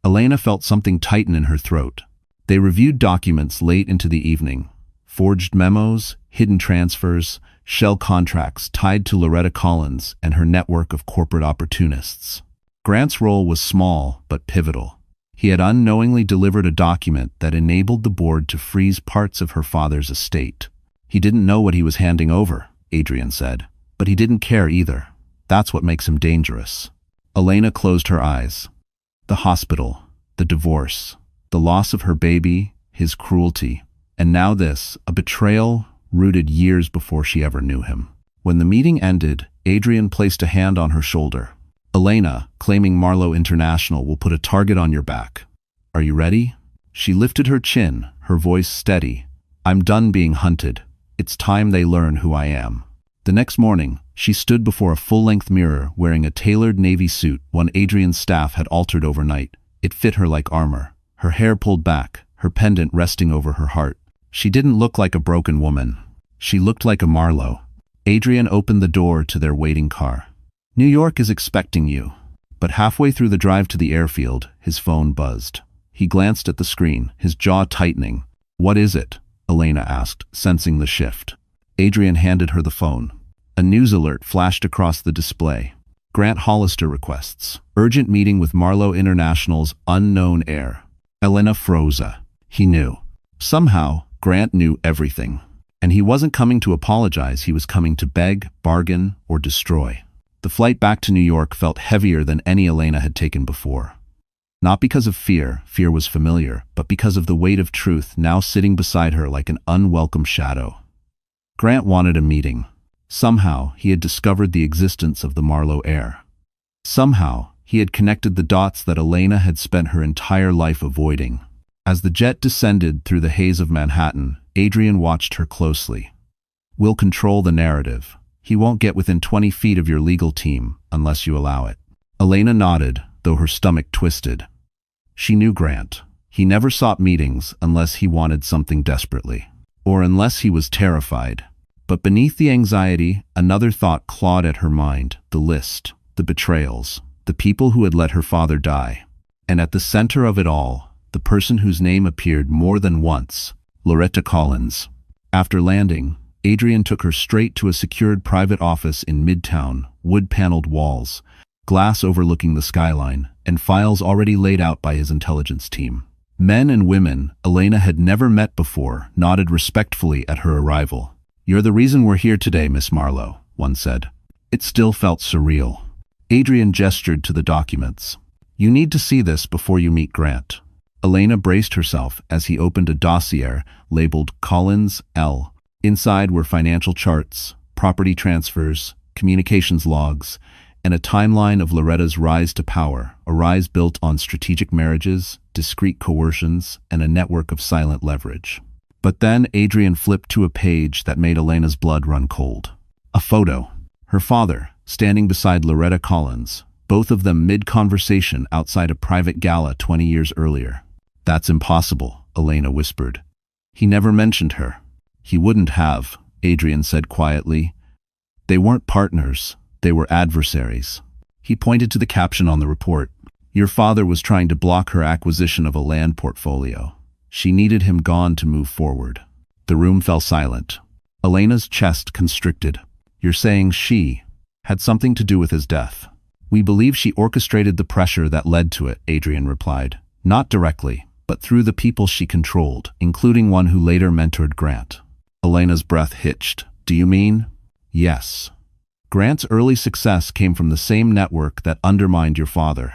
Elena felt something tighten in her throat. They reviewed documents late into the evening. Forged memos, hidden transfers, shell contracts tied to Loretta Collins and her network of corporate opportunists. Grant's role was small but pivotal. He had unknowingly delivered a document that enabled the board to freeze parts of her father's estate. He didn't know what he was handing over, Adrian said, but he didn't care either. That's what makes him dangerous. Elena closed her eyes. The hospital, the divorce, the loss of her baby, his cruelty, and now this, a betrayal rooted years before she ever knew him. When the meeting ended, Adrian placed a hand on her shoulder. Elena, claiming Marlowe International will put a target on your back. Are you ready? She lifted her chin, her voice steady. I'm done being hunted. It's time they learn who I am. The next morning, she stood before a full-length mirror wearing a tailored navy suit one Adrian's staff had altered overnight. It fit her like armor. Her hair pulled back, her pendant resting over her heart. She didn't look like a broken woman. She looked like a Marlowe. Adrian opened the door to their waiting car. New York is expecting you. But halfway through the drive to the airfield, his phone buzzed. He glanced at the screen, his jaw tightening. What is it? Elena asked, sensing the shift. Adrian handed her the phone. A news alert flashed across the display. Grant Hollister requests. Urgent meeting with Marlowe International's unknown heir. Elena froze. He knew. Somehow, Grant knew everything. And he wasn't coming to apologize, he was coming to beg, bargain, or destroy. The flight back to New York felt heavier than any Elena had taken before. Not because of fear was familiar, but because of the weight of truth now sitting beside her like an unwelcome shadow. Grant wanted a meeting. Somehow, he had discovered the existence of the Marlowe heir. Somehow, he had connected the dots that Elena had spent her entire life avoiding. As the jet descended through the haze of Manhattan, Adrian watched her closely. We'll control the narrative. He won't get within 20 feet of your legal team unless you allow it. Elena nodded, though her stomach twisted. She knew Grant. He never sought meetings unless he wanted something desperately, or unless he was terrified. But beneath the anxiety, another thought clawed at her mind, the list, the betrayals, the people who had let her father die. And at the center of it all, the person whose name appeared more than once, Loretta Collins. After landing, Adrian took her straight to a secured private office in Midtown, wood-paneled walls, glass overlooking the skyline, and files already laid out by his intelligence team. Men and women Elena had never met before nodded respectfully at her arrival. You're the reason we're here today, Miss Marlowe, one said. It still felt surreal. Adrian gestured to the documents. You need to see this before you meet Grant. Elena braced herself as he opened a dossier labeled Collins L. Inside were financial charts, property transfers, communications logs, and a timeline of Loretta's rise to power, a rise built on strategic marriages, discreet coercions, and a network of silent leverage. But then Adrian flipped to a page that made Elena's blood run cold. A photo. Her father, standing beside Loretta Collins, both of them mid-conversation outside a private gala 20 years earlier. That's impossible, Elena whispered. He never mentioned her. He wouldn't have, Adrian said quietly. They weren't partners, they were adversaries. He pointed to the caption on the report. Your father was trying to block her acquisition of a land portfolio. She needed him gone to move forward. The room fell silent. Elena's chest constricted. You're saying she had something to do with his death? We believe she orchestrated the pressure that led to it, Adrian replied. Not directly, but through the people she controlled, including one who later mentored Grant. Elena's breath hitched. Do you mean? Yes. Grant's early success came from the same network that undermined your father.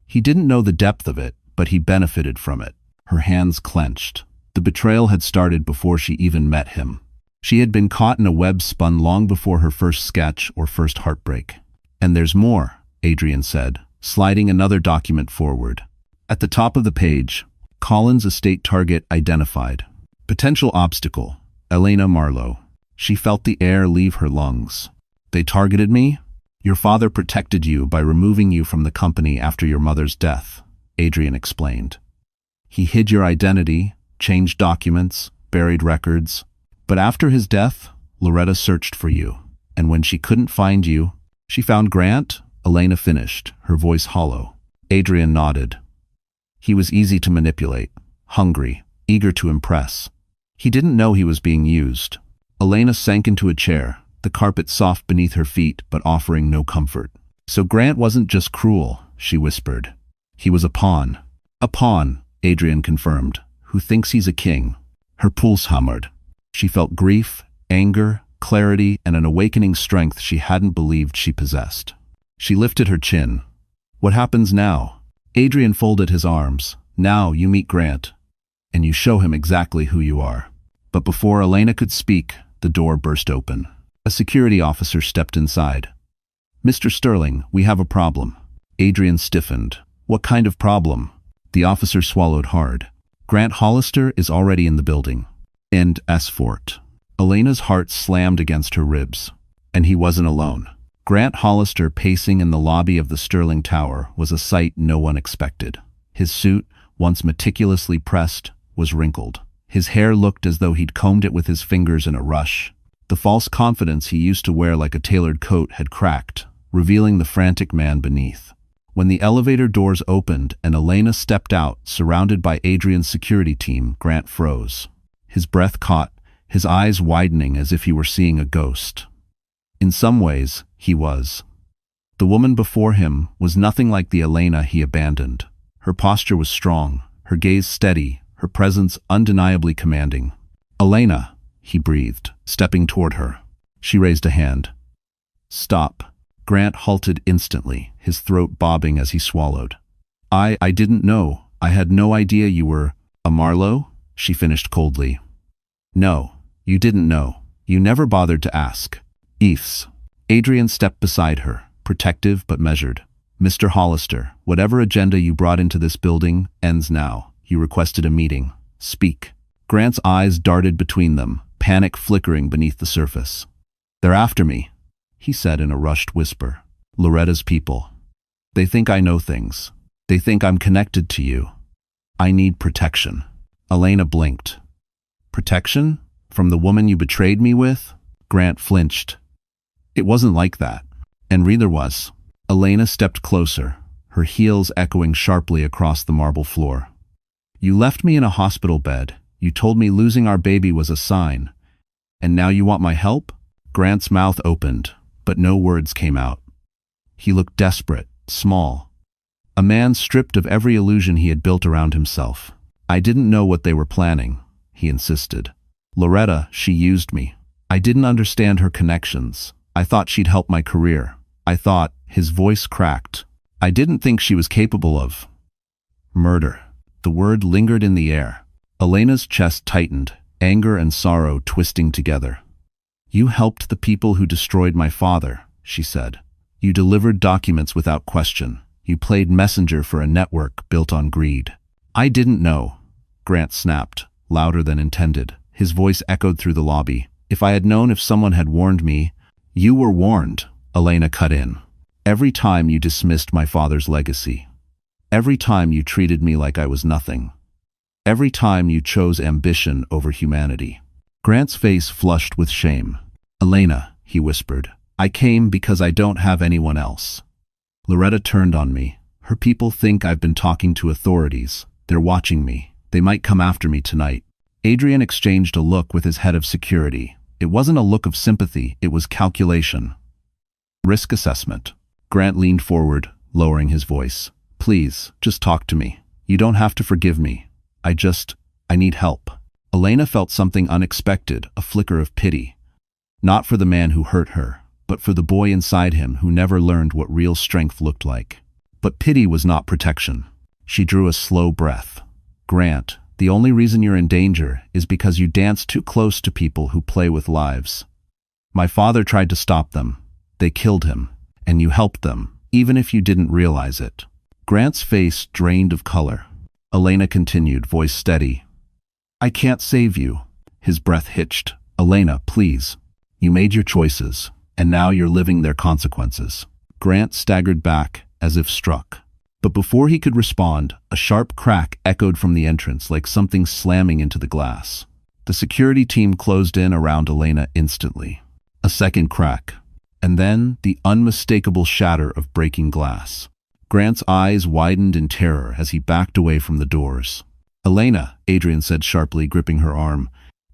He didn't know the depth of it, but he benefited from it. Her hands clenched. The betrayal had started before she even met him. She had been caught in a web spun long before her first sketch or first heartbreak. And there's more, Adrian said, sliding another document forward. At the top of the page, Collins' estate target identified. Potential obstacle, Elena Marlowe. She felt the air leave her lungs. They targeted me? Your father protected you by removing you from the company after your mother's death, Adrian explained. He hid your identity, changed documents, buried records. But after his death, Loretta searched for you. And when she couldn't find you, she found Grant? Elena finished, her voice hollow. Adrian nodded. He was easy to manipulate, hungry, eager to impress. He didn't know he was being used. Elena sank into a chair, the carpet soft beneath her feet but offering no comfort. So Grant wasn't just cruel, she whispered. He was a pawn. A pawn, Adrian confirmed, who thinks he's a king. Her pulse hammered. She felt grief, anger, clarity, and an awakening strength she hadn't believed she possessed. She lifted her chin. What happens now? Adrian folded his arms. Now you meet Grant, and you show him exactly who you are. But before Elena could speak, the door burst open. A security officer stepped inside. Mr. Sterling, we have a problem. Adrian stiffened. What kind of problem? The officer swallowed hard. Grant Hollister is already in the building. End Fort. Elena's heart slammed against her ribs. And he wasn't alone. Grant Hollister pacing in the lobby of the Sterling Tower was a sight no one expected. His suit, once meticulously pressed, was wrinkled. His hair looked as though he'd combed it with his fingers in a rush. The false confidence he used to wear like a tailored coat had cracked, revealing the frantic man beneath. When the elevator doors opened and Elena stepped out, surrounded by Adrian's security team, Grant froze. His breath caught, his eyes widening as if he were seeing a ghost. In some ways, he was. The woman before him was nothing like the Elena he abandoned. Her posture was strong, her gaze steady, her presence undeniably commanding. Elena, he breathed, stepping toward her. She raised a hand. Stop. Grant halted instantly, his throat bobbing as he swallowed. I didn't know. I had no idea you were a Marlowe, she finished coldly. No, you didn't know. You never bothered to ask. Eves. Adrian stepped beside her, protective but measured. Mr. Hollister, whatever agenda you brought into this building ends now. You requested a meeting. Speak. Grant's eyes darted between them, panic flickering beneath the surface. They're after me, he said in a rushed whisper. Loretta's people. They think I know things. They think I'm connected to you. I need protection. Elena blinked. Protection? From the woman you betrayed me with? Grant flinched. It wasn't like that. And neither was. Elena stepped closer, her heels echoing sharply across the marble floor. You left me in a hospital bed. You told me losing our baby was a sign. And now you want my help? Grant's mouth opened, but no words came out. He looked desperate, small. A man stripped of every illusion he had built around himself. I didn't know what they were planning, he insisted. Loretta, she used me. I didn't understand her connections. I thought she'd help my career. I thought, his voice cracked. I didn't think she was capable of murder. The word lingered in the air. Elena's chest tightened, anger and sorrow twisting together. You helped the people who destroyed my father, she said. You delivered documents without question. You played messenger for a network built on greed. I didn't know, Grant snapped, louder than intended. His voice echoed through the lobby. If I had known, if someone had warned me. You were warned, Elena cut in. Every time you dismissed my father's legacy. Every time you treated me like I was nothing. Every time you chose ambition over humanity. Grant's face flushed with shame. Elena, he whispered, I came because I don't have anyone else. Loretta turned on me. Her people think I've been talking to authorities. They're watching me. They might come after me tonight. Adrian exchanged a look with his head of security. It wasn't a look of sympathy, it was calculation. Risk assessment. Grant leaned forward, lowering his voice. Please, just talk to me. You don't have to forgive me. I need help. Elena felt something unexpected, a flicker of pity. Not for the man who hurt her, but for the boy inside him who never learned what real strength looked like. But pity was not protection. She drew a slow breath. Grant, the only reason you're in danger is because you dance too close to people who play with lives. My father tried to stop them. They killed him. And you helped them, even if you didn't realize it. Grant's face drained of color. Elena continued, voice steady. I can't save you. His breath hitched. Elena, please. You made your choices, and now you're living their consequences. Grant staggered back, as if struck. But before he could respond, a sharp crack echoed from the entrance like something slamming into the glass. The security team closed in around Elena instantly. A second crack, and then the unmistakable shatter of breaking glass. Grant's eyes widened in terror as he backed away from the doors. "Elena," Adrian said sharply, gripping her arm,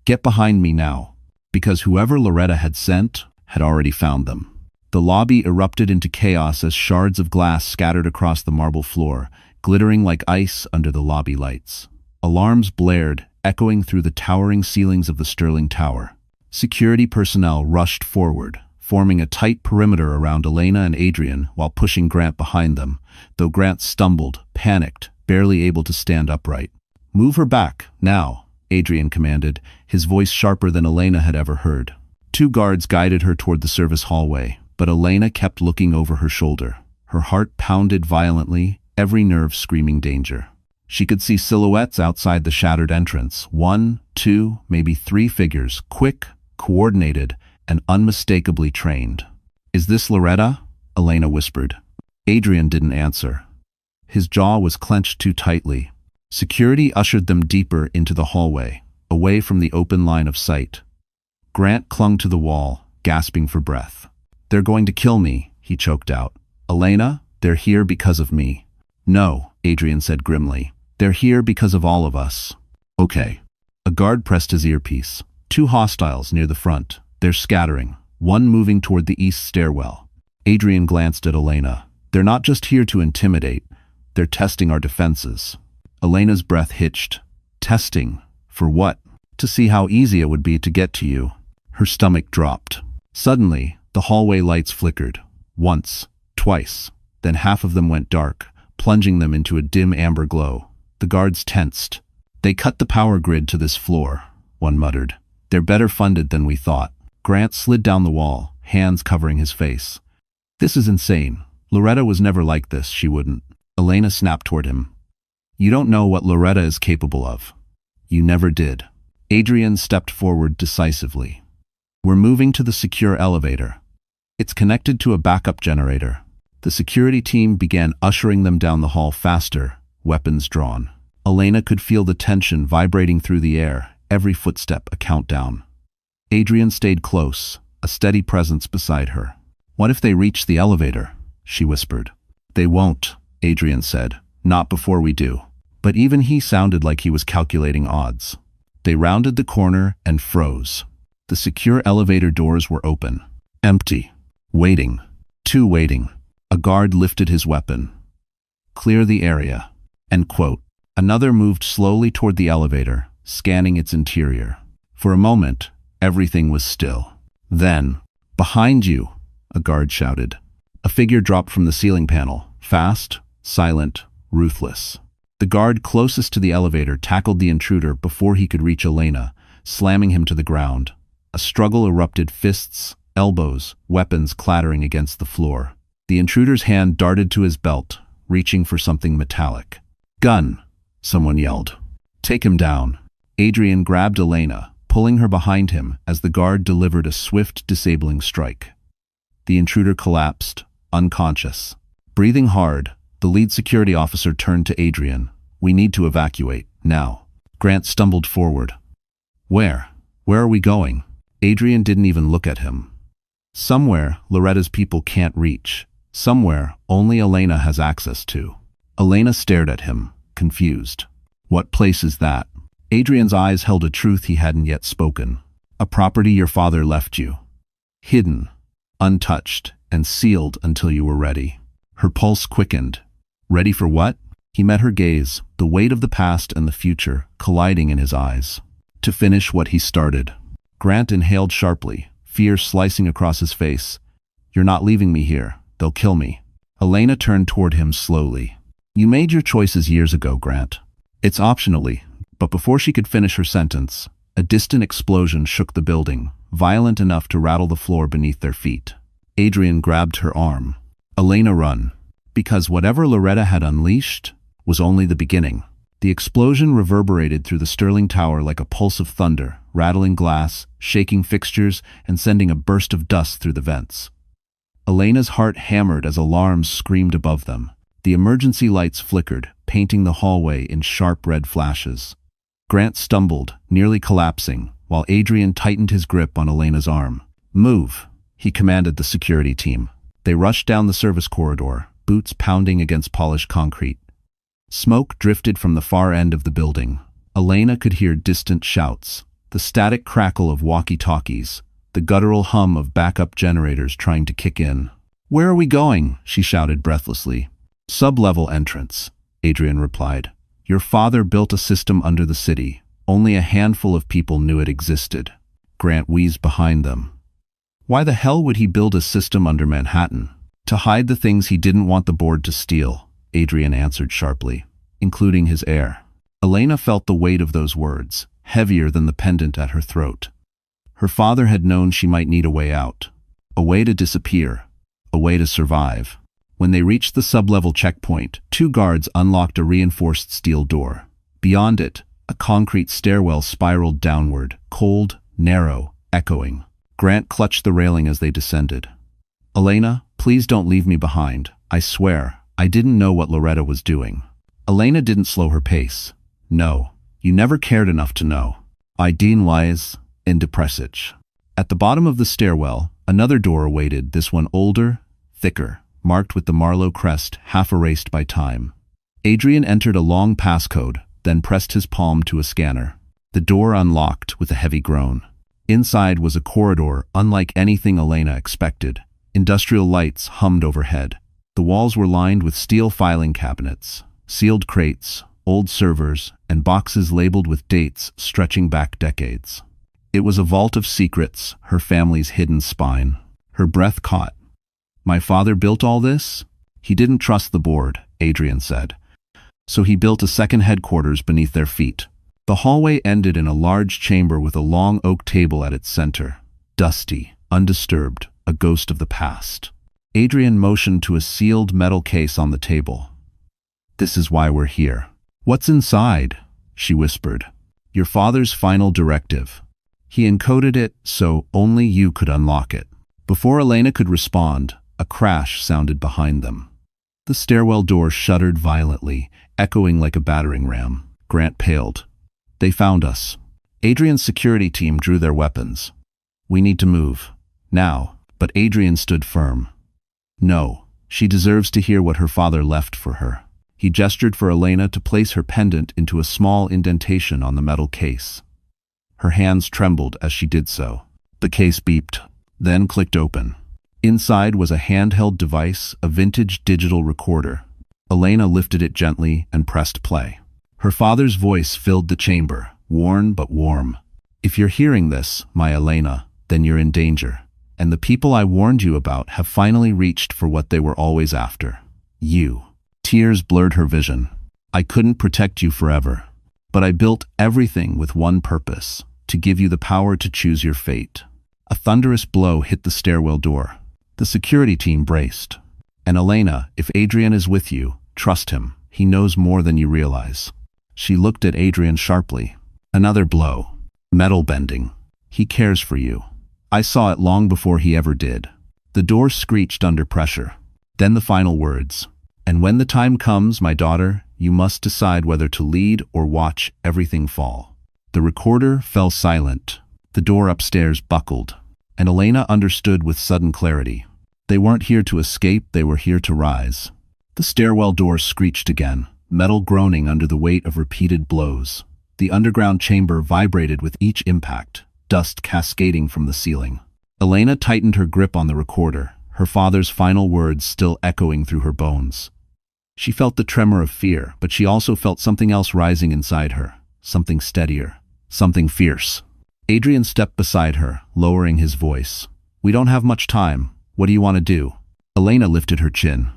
"get behind me now," because whoever Loretta had sent had already found them. The lobby erupted into chaos as shards of glass scattered across the marble floor, glittering like ice under the lobby lights. Alarms blared, echoing through the towering ceilings of the Sterling Tower. Security personnel rushed forward, forming a tight perimeter around Elena and Adrian while pushing Grant behind them, though Grant stumbled, panicked, barely able to stand upright. "Move her back, now," Adrian commanded, his voice sharper than Elena had ever heard. Two guards guided her toward the service hallway, but Elena kept looking over her shoulder. Her heart pounded violently, every nerve screaming danger. She could see silhouettes outside the shattered entrance, 1, 2, maybe 3 figures, quick, coordinated, and unmistakably trained. "Is this Loretta?" Elena whispered. Adrian didn't answer. His jaw was clenched too tightly. Security ushered them deeper into the hallway, away from the open line of sight. Grant clung to the wall, gasping for breath. "They're going to kill me," he choked out. "Elena, they're here because of me." "No," Adrian said grimly. "They're here because of all of us." "Okay." A guard pressed his earpiece. "2 hostiles near the front. They're scattering, one moving toward the east stairwell." Adrian glanced at Elena. "They're not just here to intimidate. They're testing our defenses." Elena's breath hitched. "Testing? For what?" "To see how easy it would be to get to you." Her stomach dropped. Suddenly, the hallway lights flickered. Once, twice. Then half of them went dark, plunging them into a dim amber glow. The guards tensed. "They cut the power grid to this floor," one muttered. "They're better funded than we thought." Grant slid down the wall, hands covering his face. "This is insane. Loretta was never like this, she wouldn't." Elena snapped toward him. "You don't know what Loretta is capable of. You never did." Adrian stepped forward decisively. "We're moving to the secure elevator. It's connected to a backup generator." The security team began ushering them down the hall faster, weapons drawn. Elena could feel the tension vibrating through the air, every footstep a countdown. Adrian stayed close, a steady presence beside her. "What if they reach the elevator?" she whispered. "They won't," Adrian said. "Not before we do." But even he sounded like he was calculating odds. They rounded the corner and froze. The secure elevator doors were open. Empty. Waiting. 2 waiting. A guard lifted his weapon. "Clear the area." End quote. Another moved slowly toward the elevator, scanning its interior. For a moment, everything was still. Then, "Behind you," a guard shouted. A figure dropped from the ceiling panel, fast, silent, ruthless. The guard closest to the elevator tackled the intruder before he could reach Elena, slamming him to the ground. A struggle erupted, fists, elbows, weapons clattering against the floor. The intruder's hand darted to his belt, reaching for something metallic. "Gun!" someone yelled. "Take him down." Adrian grabbed Elena, pulling her behind him as the guard delivered a swift, disabling strike. The intruder collapsed, unconscious. Breathing hard, the lead security officer turned to Adrian. "We need to evacuate, now." Grant stumbled forward. "Where? Where are we going?" Adrian didn't even look at him. "Somewhere Loretta's people can't reach. Somewhere only Elena has access to." Elena stared at him, confused. "What place is that?" Adrian's eyes held a truth he hadn't yet spoken. "A property your father left you. Hidden, untouched, and sealed until you were ready." Her pulse quickened. Ready for what? He met her gaze, the weight of the past and the future colliding in his eyes. To finish what he started. Grant inhaled sharply, fear slicing across his face. "You're not leaving me here. They'll kill me." Elena turned toward him slowly. "You made your choices years ago, Grant. It's optionally." But before she could finish her sentence, a distant explosion shook the building, violent enough to rattle the floor beneath their feet. Adrian grabbed her arm. "Elena, run." Because whatever Loretta had unleashed was only the beginning. The explosion reverberated through the Sterling Tower like a pulse of thunder, rattling glass, shaking fixtures, and sending a burst of dust through the vents. Elena's heart hammered as alarms screamed above them. The emergency lights flickered, painting the hallway in sharp red flashes. Grant stumbled, nearly collapsing, while Adrian tightened his grip on Elena's arm. "Move," he commanded the security team. They rushed down the service corridor, boots pounding against polished concrete. Smoke drifted from the far end of the building. Elena could hear distant shouts, the static crackle of walkie-talkies, the guttural hum of backup generators trying to kick in. "Where are we going?" she shouted breathlessly. "Sub-level entrance," Adrian replied. "Your father built a system under the city. Only a handful of people knew it existed." Grant wheezed behind them. Why the hell would he build a system under Manhattan? To hide the things he didn't want the board to steal, Adrian answered sharply, including his heir. Elena felt the weight of those words, heavier than the pendant at her throat. Her father had known she might need a way out, a way to disappear, a way to survive. When they reached the sub-level checkpoint, 2 guards unlocked a reinforced steel door. Beyond it, a concrete stairwell spiraled downward, cold, narrow, echoing. Grant clutched the railing as they descended. "Elena, please don't leave me behind. I swear, I didn't know what Loretta was doing." Elena didn't slow her pace. "No, you never cared enough to know. I didn't lies in depressage." At the bottom of the stairwell, another door awaited, this one older, thicker, marked with the Marlowe crest half erased by time. Adrian entered a long passcode, then pressed his palm to a scanner. The door unlocked with a heavy groan. Inside was a corridor unlike anything Elena expected. Industrial lights hummed overhead. The walls were lined with steel filing cabinets, sealed crates, old servers, and boxes labeled with dates stretching back decades. It was a vault of secrets, her family's hidden spine. Her breath caught. "My father built all this?" "He didn't trust the board," Adrian said. "So he built a second headquarters beneath their feet." The hallway ended in a large chamber with a long oak table at its center. Dusty, undisturbed, a ghost of the past. Adrian motioned to a sealed metal case on the table. "This is why we're here." "What's inside?" she whispered. "Your father's final directive. He encoded it so only you could unlock it." Before Elena could respond, a crash sounded behind them. The stairwell door shuddered violently, echoing like a battering ram. Grant paled. "They found us." Adrian's security team drew their weapons. "We need to move. Now." But Adrian stood firm. "No, she deserves to hear what her father left for her." He gestured for Elena to place her pendant into a small indentation on the metal case. Her hands trembled as she did so. The case beeped, then clicked open. Inside was a handheld device, a vintage digital recorder. Elena lifted it gently and pressed play. Her father's voice filled the chamber, worn but warm. "If you're hearing this, my Elena, then you're in danger. And the people I warned you about have finally reached for what they were always after. You." Tears blurred her vision. "I couldn't protect you forever. But I built everything with one purpose, to give you the power to choose your fate." A thunderous blow hit the stairwell door. The security team braced. "And Elena, if Adrian is with you, trust him. He knows more than you realize." She looked at Adrian sharply. Another blow. Metal bending. "He cares for you. I saw it long before he ever did." The door screeched under pressure. Then the final words. "And when the time comes, my daughter, you must decide whether to lead or watch everything fall." The recorder fell silent. The door upstairs buckled, and Elena understood with sudden clarity. They weren't here to escape, they were here to rise. The stairwell door screeched again, metal groaning under the weight of repeated blows. The underground chamber vibrated with each impact, dust cascading from the ceiling. Elena tightened her grip on the recorder, her father's final words still echoing through her bones. She felt the tremor of fear, but she also felt something else rising inside her, something steadier, something fierce. Adrian stepped beside her, lowering his voice. "We don't have much time. What do you want to do?" Elena lifted her chin.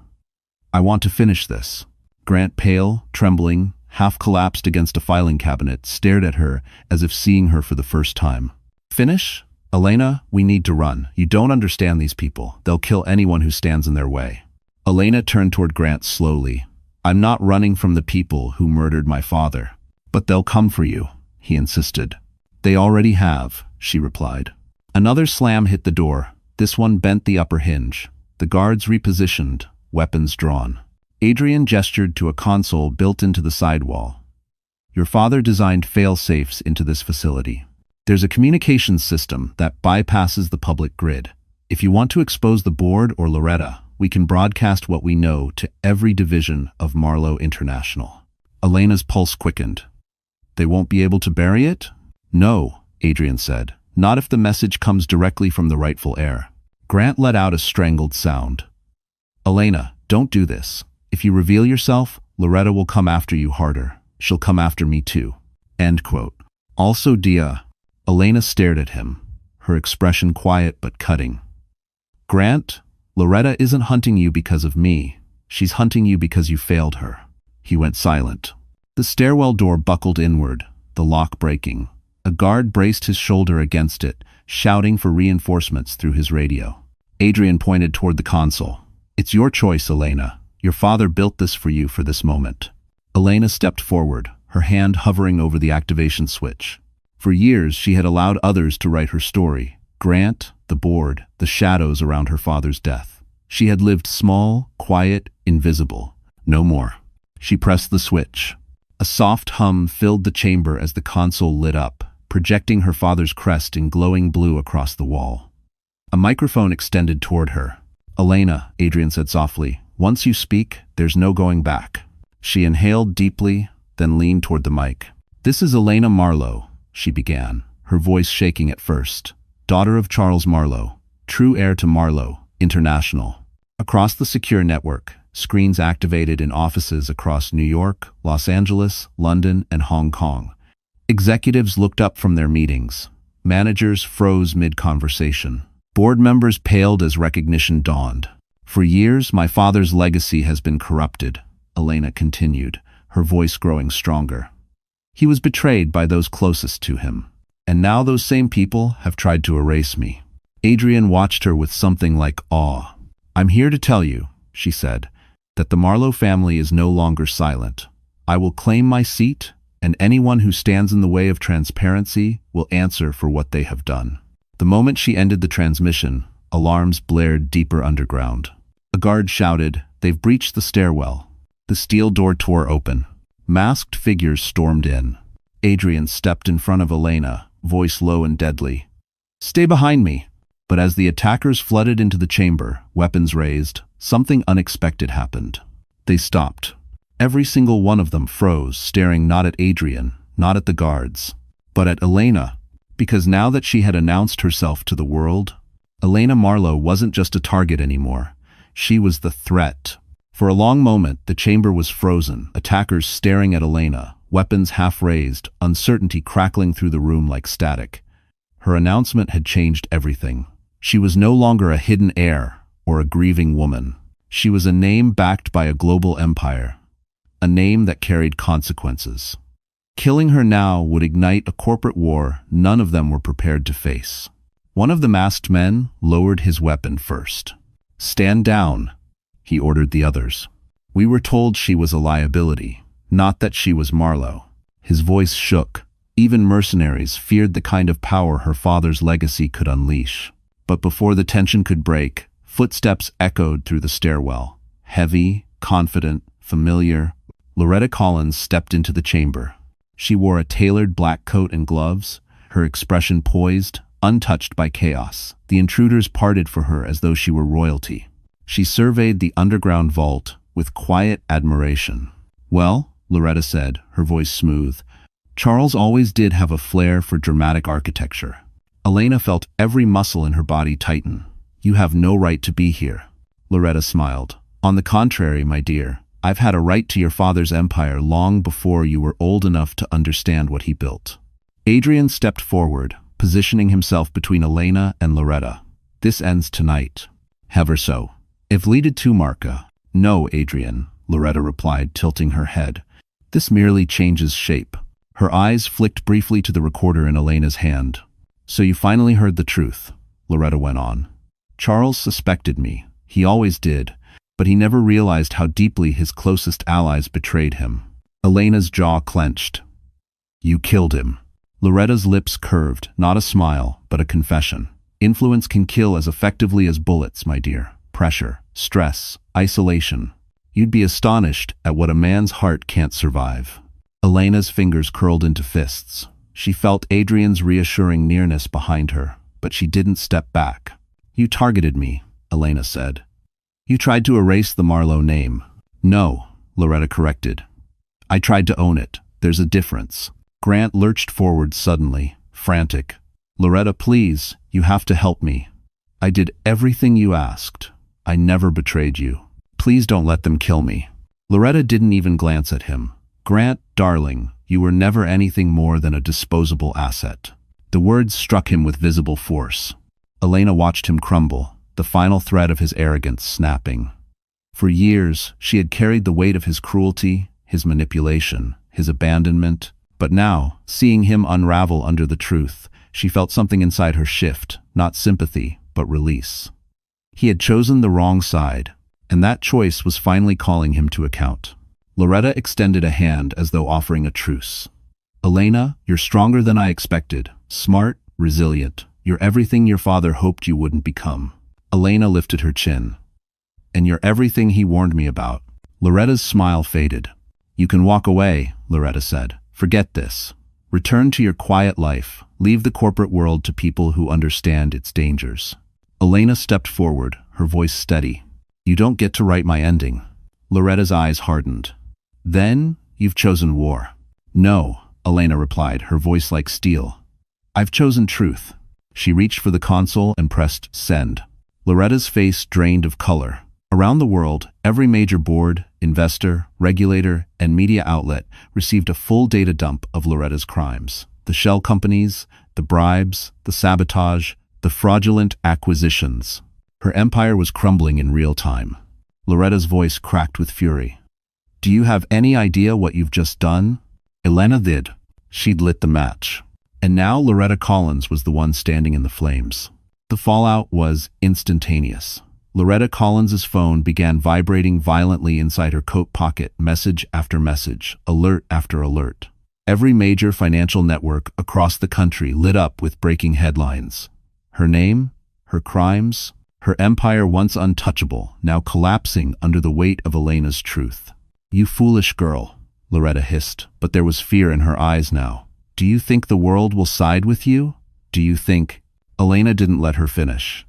"I want to finish this." Grant, pale, trembling, half collapsed against a filing cabinet, stared at her as if seeing her for the first time. "Finish? Elena, we need to run. You don't understand these people. They'll kill anyone who stands in their way." Elena turned toward Grant slowly. "I'm not running from the people who murdered my father. But they'll come for you," he insisted. "They already have," she replied. Another slam hit the door. This one bent the upper hinge. The guards repositioned, weapons drawn. Adrian gestured to a console built into the sidewall. "Your father designed fail-safes into this facility. There's a communications system that bypasses the public grid. If you want to expose the board or Loretta, we can broadcast what we know to every division of Marlowe International. Elena's pulse quickened. They won't be able to bury it? No, Adrian said. Not if the message comes directly from the rightful heir. Grant let out a strangled sound. Elena, don't do this. If you reveal yourself, Loretta will come after you harder. She'll come after me too. End quote. Also, Dia. Elena stared at him, her expression quiet but cutting. Grant, Loretta isn't hunting you because of me. She's hunting you because you failed her. He went silent. The stairwell door buckled inward, the lock breaking. A guard braced his shoulder against it, shouting for reinforcements through his radio. Adrian pointed toward the console. It's your choice, Elena. Your father built this for you for this moment. Elena stepped forward, her hand hovering over the activation switch. For years, she had allowed others to write her story. Grant, the board, the shadows around her father's death. She had lived small, quiet, invisible. No more. She pressed the switch. A soft hum filled the chamber as the console lit up, projecting her father's crest in glowing blue across the wall. A microphone extended toward her. Elena, Adrian said softly, once you speak, there's no going back. She inhaled deeply, then leaned toward the mic. This is Elena Marlowe, she began, her voice shaking at first. Daughter of Charles Marlowe, true heir to Marlowe International. Across the secure network, screens activated in offices across New York, Los Angeles, London, and Hong Kong. Executives looked up from their meetings. Managers froze mid-conversation. Board members paled as recognition dawned. For years, my father's legacy has been corrupted, Elena continued, her voice growing stronger. He was betrayed by those closest to him. And now those same people have tried to erase me. Adrian watched her with something like awe. I'm here to tell you, she said, that the Marlowe family is no longer silent. I will claim my seat, and anyone who stands in the way of transparency will answer for what they have done. The moment she ended the transmission, alarms blared deeper underground. A guard shouted, they've breached the stairwell. The steel door tore open. Masked figures stormed in. Adrian stepped in front of Elena, voice low and deadly. Stay behind me. But as the attackers flooded into the chamber, weapons raised, something unexpected happened. They stopped. Every single one of them froze, staring not at Adrian, not at the guards, but at Elena, because now that she had announced herself to the world, Elena Marlowe wasn't just a target anymore. She was the threat. For a long moment, the chamber was frozen, attackers staring at Elena, weapons half raised, uncertainty crackling through the room like static. Her announcement had changed everything. She was no longer a hidden heir or a grieving woman. She was a name backed by a global empire, a name that carried consequences. Killing her now would ignite a corporate war none of them were prepared to face. One of the masked men lowered his weapon first. Stand down, he ordered the others. We were told she was a liability, not that she was Marlowe. His voice shook. Even mercenaries feared the kind of power her father's legacy could unleash. But before the tension could break, footsteps echoed through the stairwell. Heavy, confident, familiar. Loretta Collins stepped into the chamber. She wore a tailored black coat and gloves, her expression poised, untouched by chaos. The intruders parted for her as though she were royalty. She surveyed the underground vault with quiet admiration. Well, Loretta said, her voice smooth, Charles always did have a flair for dramatic architecture. Elena felt every muscle in her body tighten. You have no right to be here. Loretta smiled. On the contrary, my dear, I've had a right to your father's empire long before you were old enough to understand what he built. Adrian stepped forward, positioning himself between Elena and Loretta. This ends tonight. Ever so. Evlida tu Marca. No, Adrian, Loretta replied, tilting her head. This merely changes shape. Her eyes flicked briefly to the recorder in Elena's hand. So you finally heard the truth, Loretta went on. Charles suspected me. He always did, but he never realized how deeply his closest allies betrayed him. Elena's jaw clenched. You killed him. Loretta's lips curved, not a smile, but a confession. Influence can kill as effectively as bullets, my dear. Pressure, stress, isolation. You'd be astonished at what a man's heart can't survive. Elena's fingers curled into fists. She felt Adrian's reassuring nearness behind her, but she didn't step back. You targeted me, Elena said. You tried to erase the Marlowe name. No, Loretta corrected. I tried to own it. There's a difference. Grant lurched forward suddenly, frantic. Loretta, please, you have to help me. I did everything you asked. I never betrayed you. Please don't let them kill me. Loretta didn't even glance at him. Grant, darling, you were never anything more than a disposable asset. The words struck him with visible force. Elena watched him crumble, the final thread of his arrogance snapping. For years, she had carried the weight of his cruelty, his manipulation, his abandonment. But now, seeing him unravel under the truth, she felt something inside her shift, not sympathy, but release. He had chosen the wrong side, and that choice was finally calling him to account. Loretta extended a hand as though offering a truce. Elena, you're stronger than I expected. Smart, resilient. You're everything your father hoped you wouldn't become. Elena lifted her chin. And you're everything he warned me about. Loretta's smile faded. You can walk away, Loretta said. Forget this. Return to your quiet life. Leave the corporate world to people who understand its dangers. Elena stepped forward, her voice steady. You don't get to write my ending. Loretta's eyes hardened. Then, you've chosen war. No, Elena replied, her voice like steel. I've chosen truth. She reached for the console and pressed send. Loretta's face drained of color. Around the world, every major board, investor, regulator, and media outlet received a full data dump of Loretta's crimes. The shell companies, the bribes, the sabotage, the fraudulent acquisitions. Her empire was crumbling in real time. Loretta's voice cracked with fury. Do you have any idea what you've just done? Elena did. She'd lit the match. And now Loretta Collins was the one standing in the flames. The fallout was instantaneous. Loretta Collins's phone began vibrating violently inside her coat pocket, message after message, alert after alert. Every major financial network across the country lit up with breaking headlines. Her name, her crimes, her empire once untouchable, now collapsing under the weight of Elena's truth. You foolish girl, Loretta hissed, but there was fear in her eyes now. Do you think the world will side with you? Do you think... Elena didn't let her finish.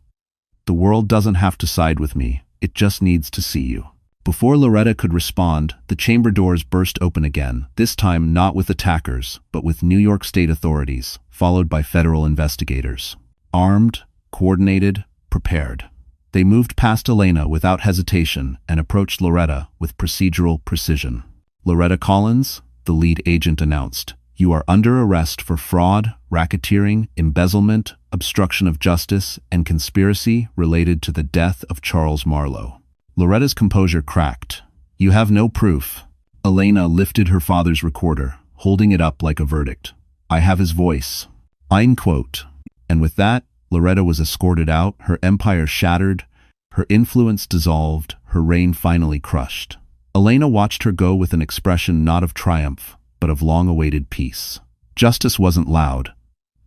The world doesn't have to side with me, it just needs to see you. Before Loretta could respond, the chamber doors burst open again, this time not with attackers, but with New York State authorities, followed by federal investigators. Armed, coordinated, prepared. They moved past Elena without hesitation and approached Loretta with procedural precision. Loretta Collins, the lead agent announced, you are under arrest for fraud, racketeering, embezzlement, obstruction of justice, and conspiracy related to the death of Charles Marlowe. Loretta's composure cracked. You have no proof. Elena lifted her father's recorder, holding it up like a verdict. I have his voice. Ein quote. And with that, Loretta was escorted out, her empire shattered, her influence dissolved, her reign finally crushed. Elena watched her go with an expression not of triumph, but of long-awaited peace. Justice wasn't loud.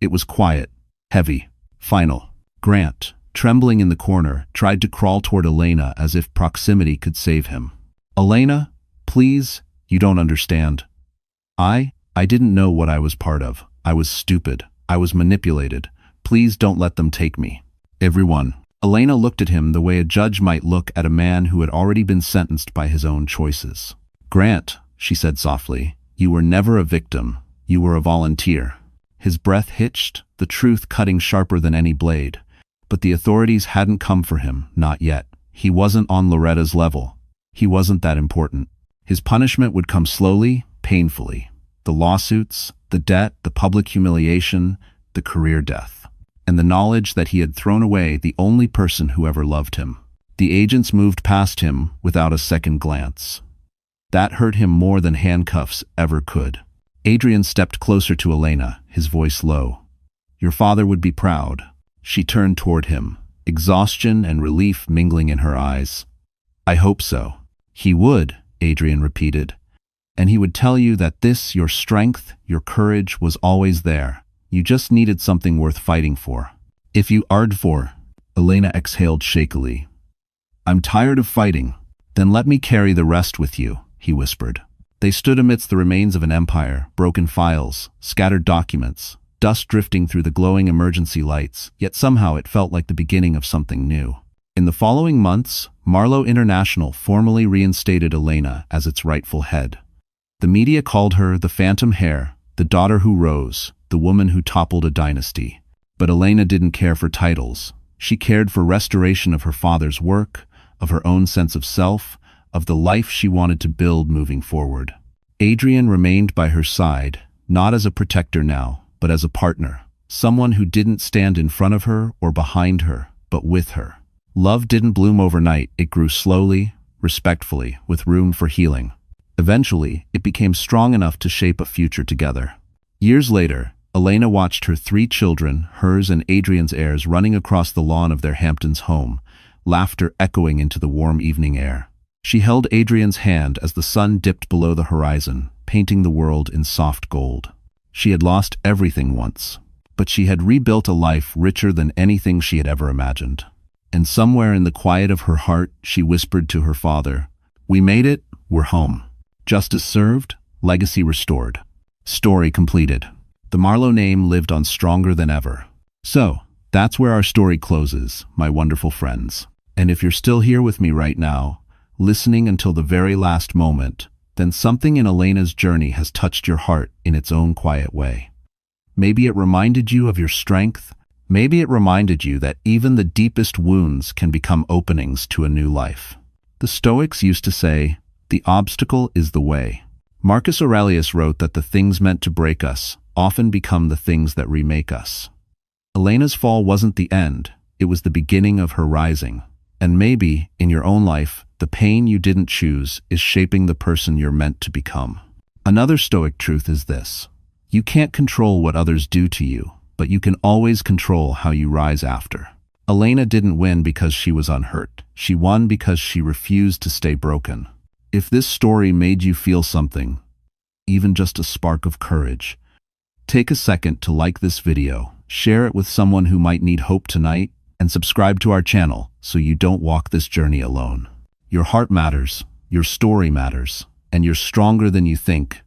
It was quiet, heavy, final. Grant, trembling in the corner, tried to crawl toward Elena as if proximity could save him. Elena, please, you don't understand. I didn't know what I was part of. I was stupid. I was manipulated. Please don't let them take me. Everyone. Elena looked at him the way a judge might look at a man who had already been sentenced by his own choices. Grant, she said softly, you were never a victim. You were a volunteer. His breath hitched, the truth cutting sharper than any blade. But the authorities hadn't come for him, not yet. He wasn't on Loretta's level. He wasn't that important. His punishment would come slowly, painfully. The lawsuits, the debt, the public humiliation, the career death. And the knowledge that he had thrown away the only person who ever loved him. The agents moved past him without a second glance. That hurt him more than handcuffs ever could. Adrian stepped closer to Elena, his voice low. Your father would be proud. She turned toward him, exhaustion and relief mingling in her eyes. I hope so. He would, Adrian repeated. And he would tell you that this, your strength, your courage, was always there. You just needed something worth fighting for. If you ared for, Elena exhaled shakily. I'm tired of fighting. Then let me carry the rest with you, he whispered. They stood amidst the remains of an empire, broken files, scattered documents, dust drifting through the glowing emergency lights, yet somehow it felt like the beginning of something new. In the following months, Marlowe International formally reinstated Elena as its rightful head. The media called her the Phantom Heir, the daughter who rose, the woman who toppled a dynasty. But Elena didn't care for titles. She cared for restoration of her father's work, of her own sense of self, of the life she wanted to build moving forward. Adrian remained by her side, not as a protector now, but as a partner, someone who didn't stand in front of her or behind her, but with her. Love didn't bloom overnight, it grew slowly, respectfully, with room for healing. Eventually, it became strong enough to shape a future together. Years later, Elena watched her 3 children, hers and Adrian's heirs, running across the lawn of their Hamptons home, laughter echoing into the warm evening air. She held Adrian's hand as the sun dipped below the horizon, painting the world in soft gold. She had lost everything once, but she had rebuilt a life richer than anything she had ever imagined. And somewhere in the quiet of her heart, she whispered to her father, "We made it, we're home. Justice served, legacy restored." Story completed. The Marlowe name lived on stronger than ever. So, that's where our story closes, my wonderful friends. And if you're still here with me right now, listening until the very last moment, then something in Elena's journey has touched your heart in its own quiet way. Maybe it reminded you of your strength. Maybe it reminded you that even the deepest wounds can become openings to a new life. The Stoics used to say, "The obstacle is the way." Marcus Aurelius wrote that the things meant to break us often become the things that remake us. Elena's fall wasn't the end, it was the beginning of her rising. And maybe, in your own life, the pain you didn't choose is shaping the person you're meant to become. Another Stoic truth is this: you can't control what others do to you, but you can always control how you rise after. Elena didn't win because she was unhurt. She won because she refused to stay broken. If this story made you feel something, even just a spark of courage, take a second to like this video, share it with someone who might need hope tonight, and subscribe to our channel so you don't walk this journey alone. Your heart matters, your story matters, and you're stronger than you think,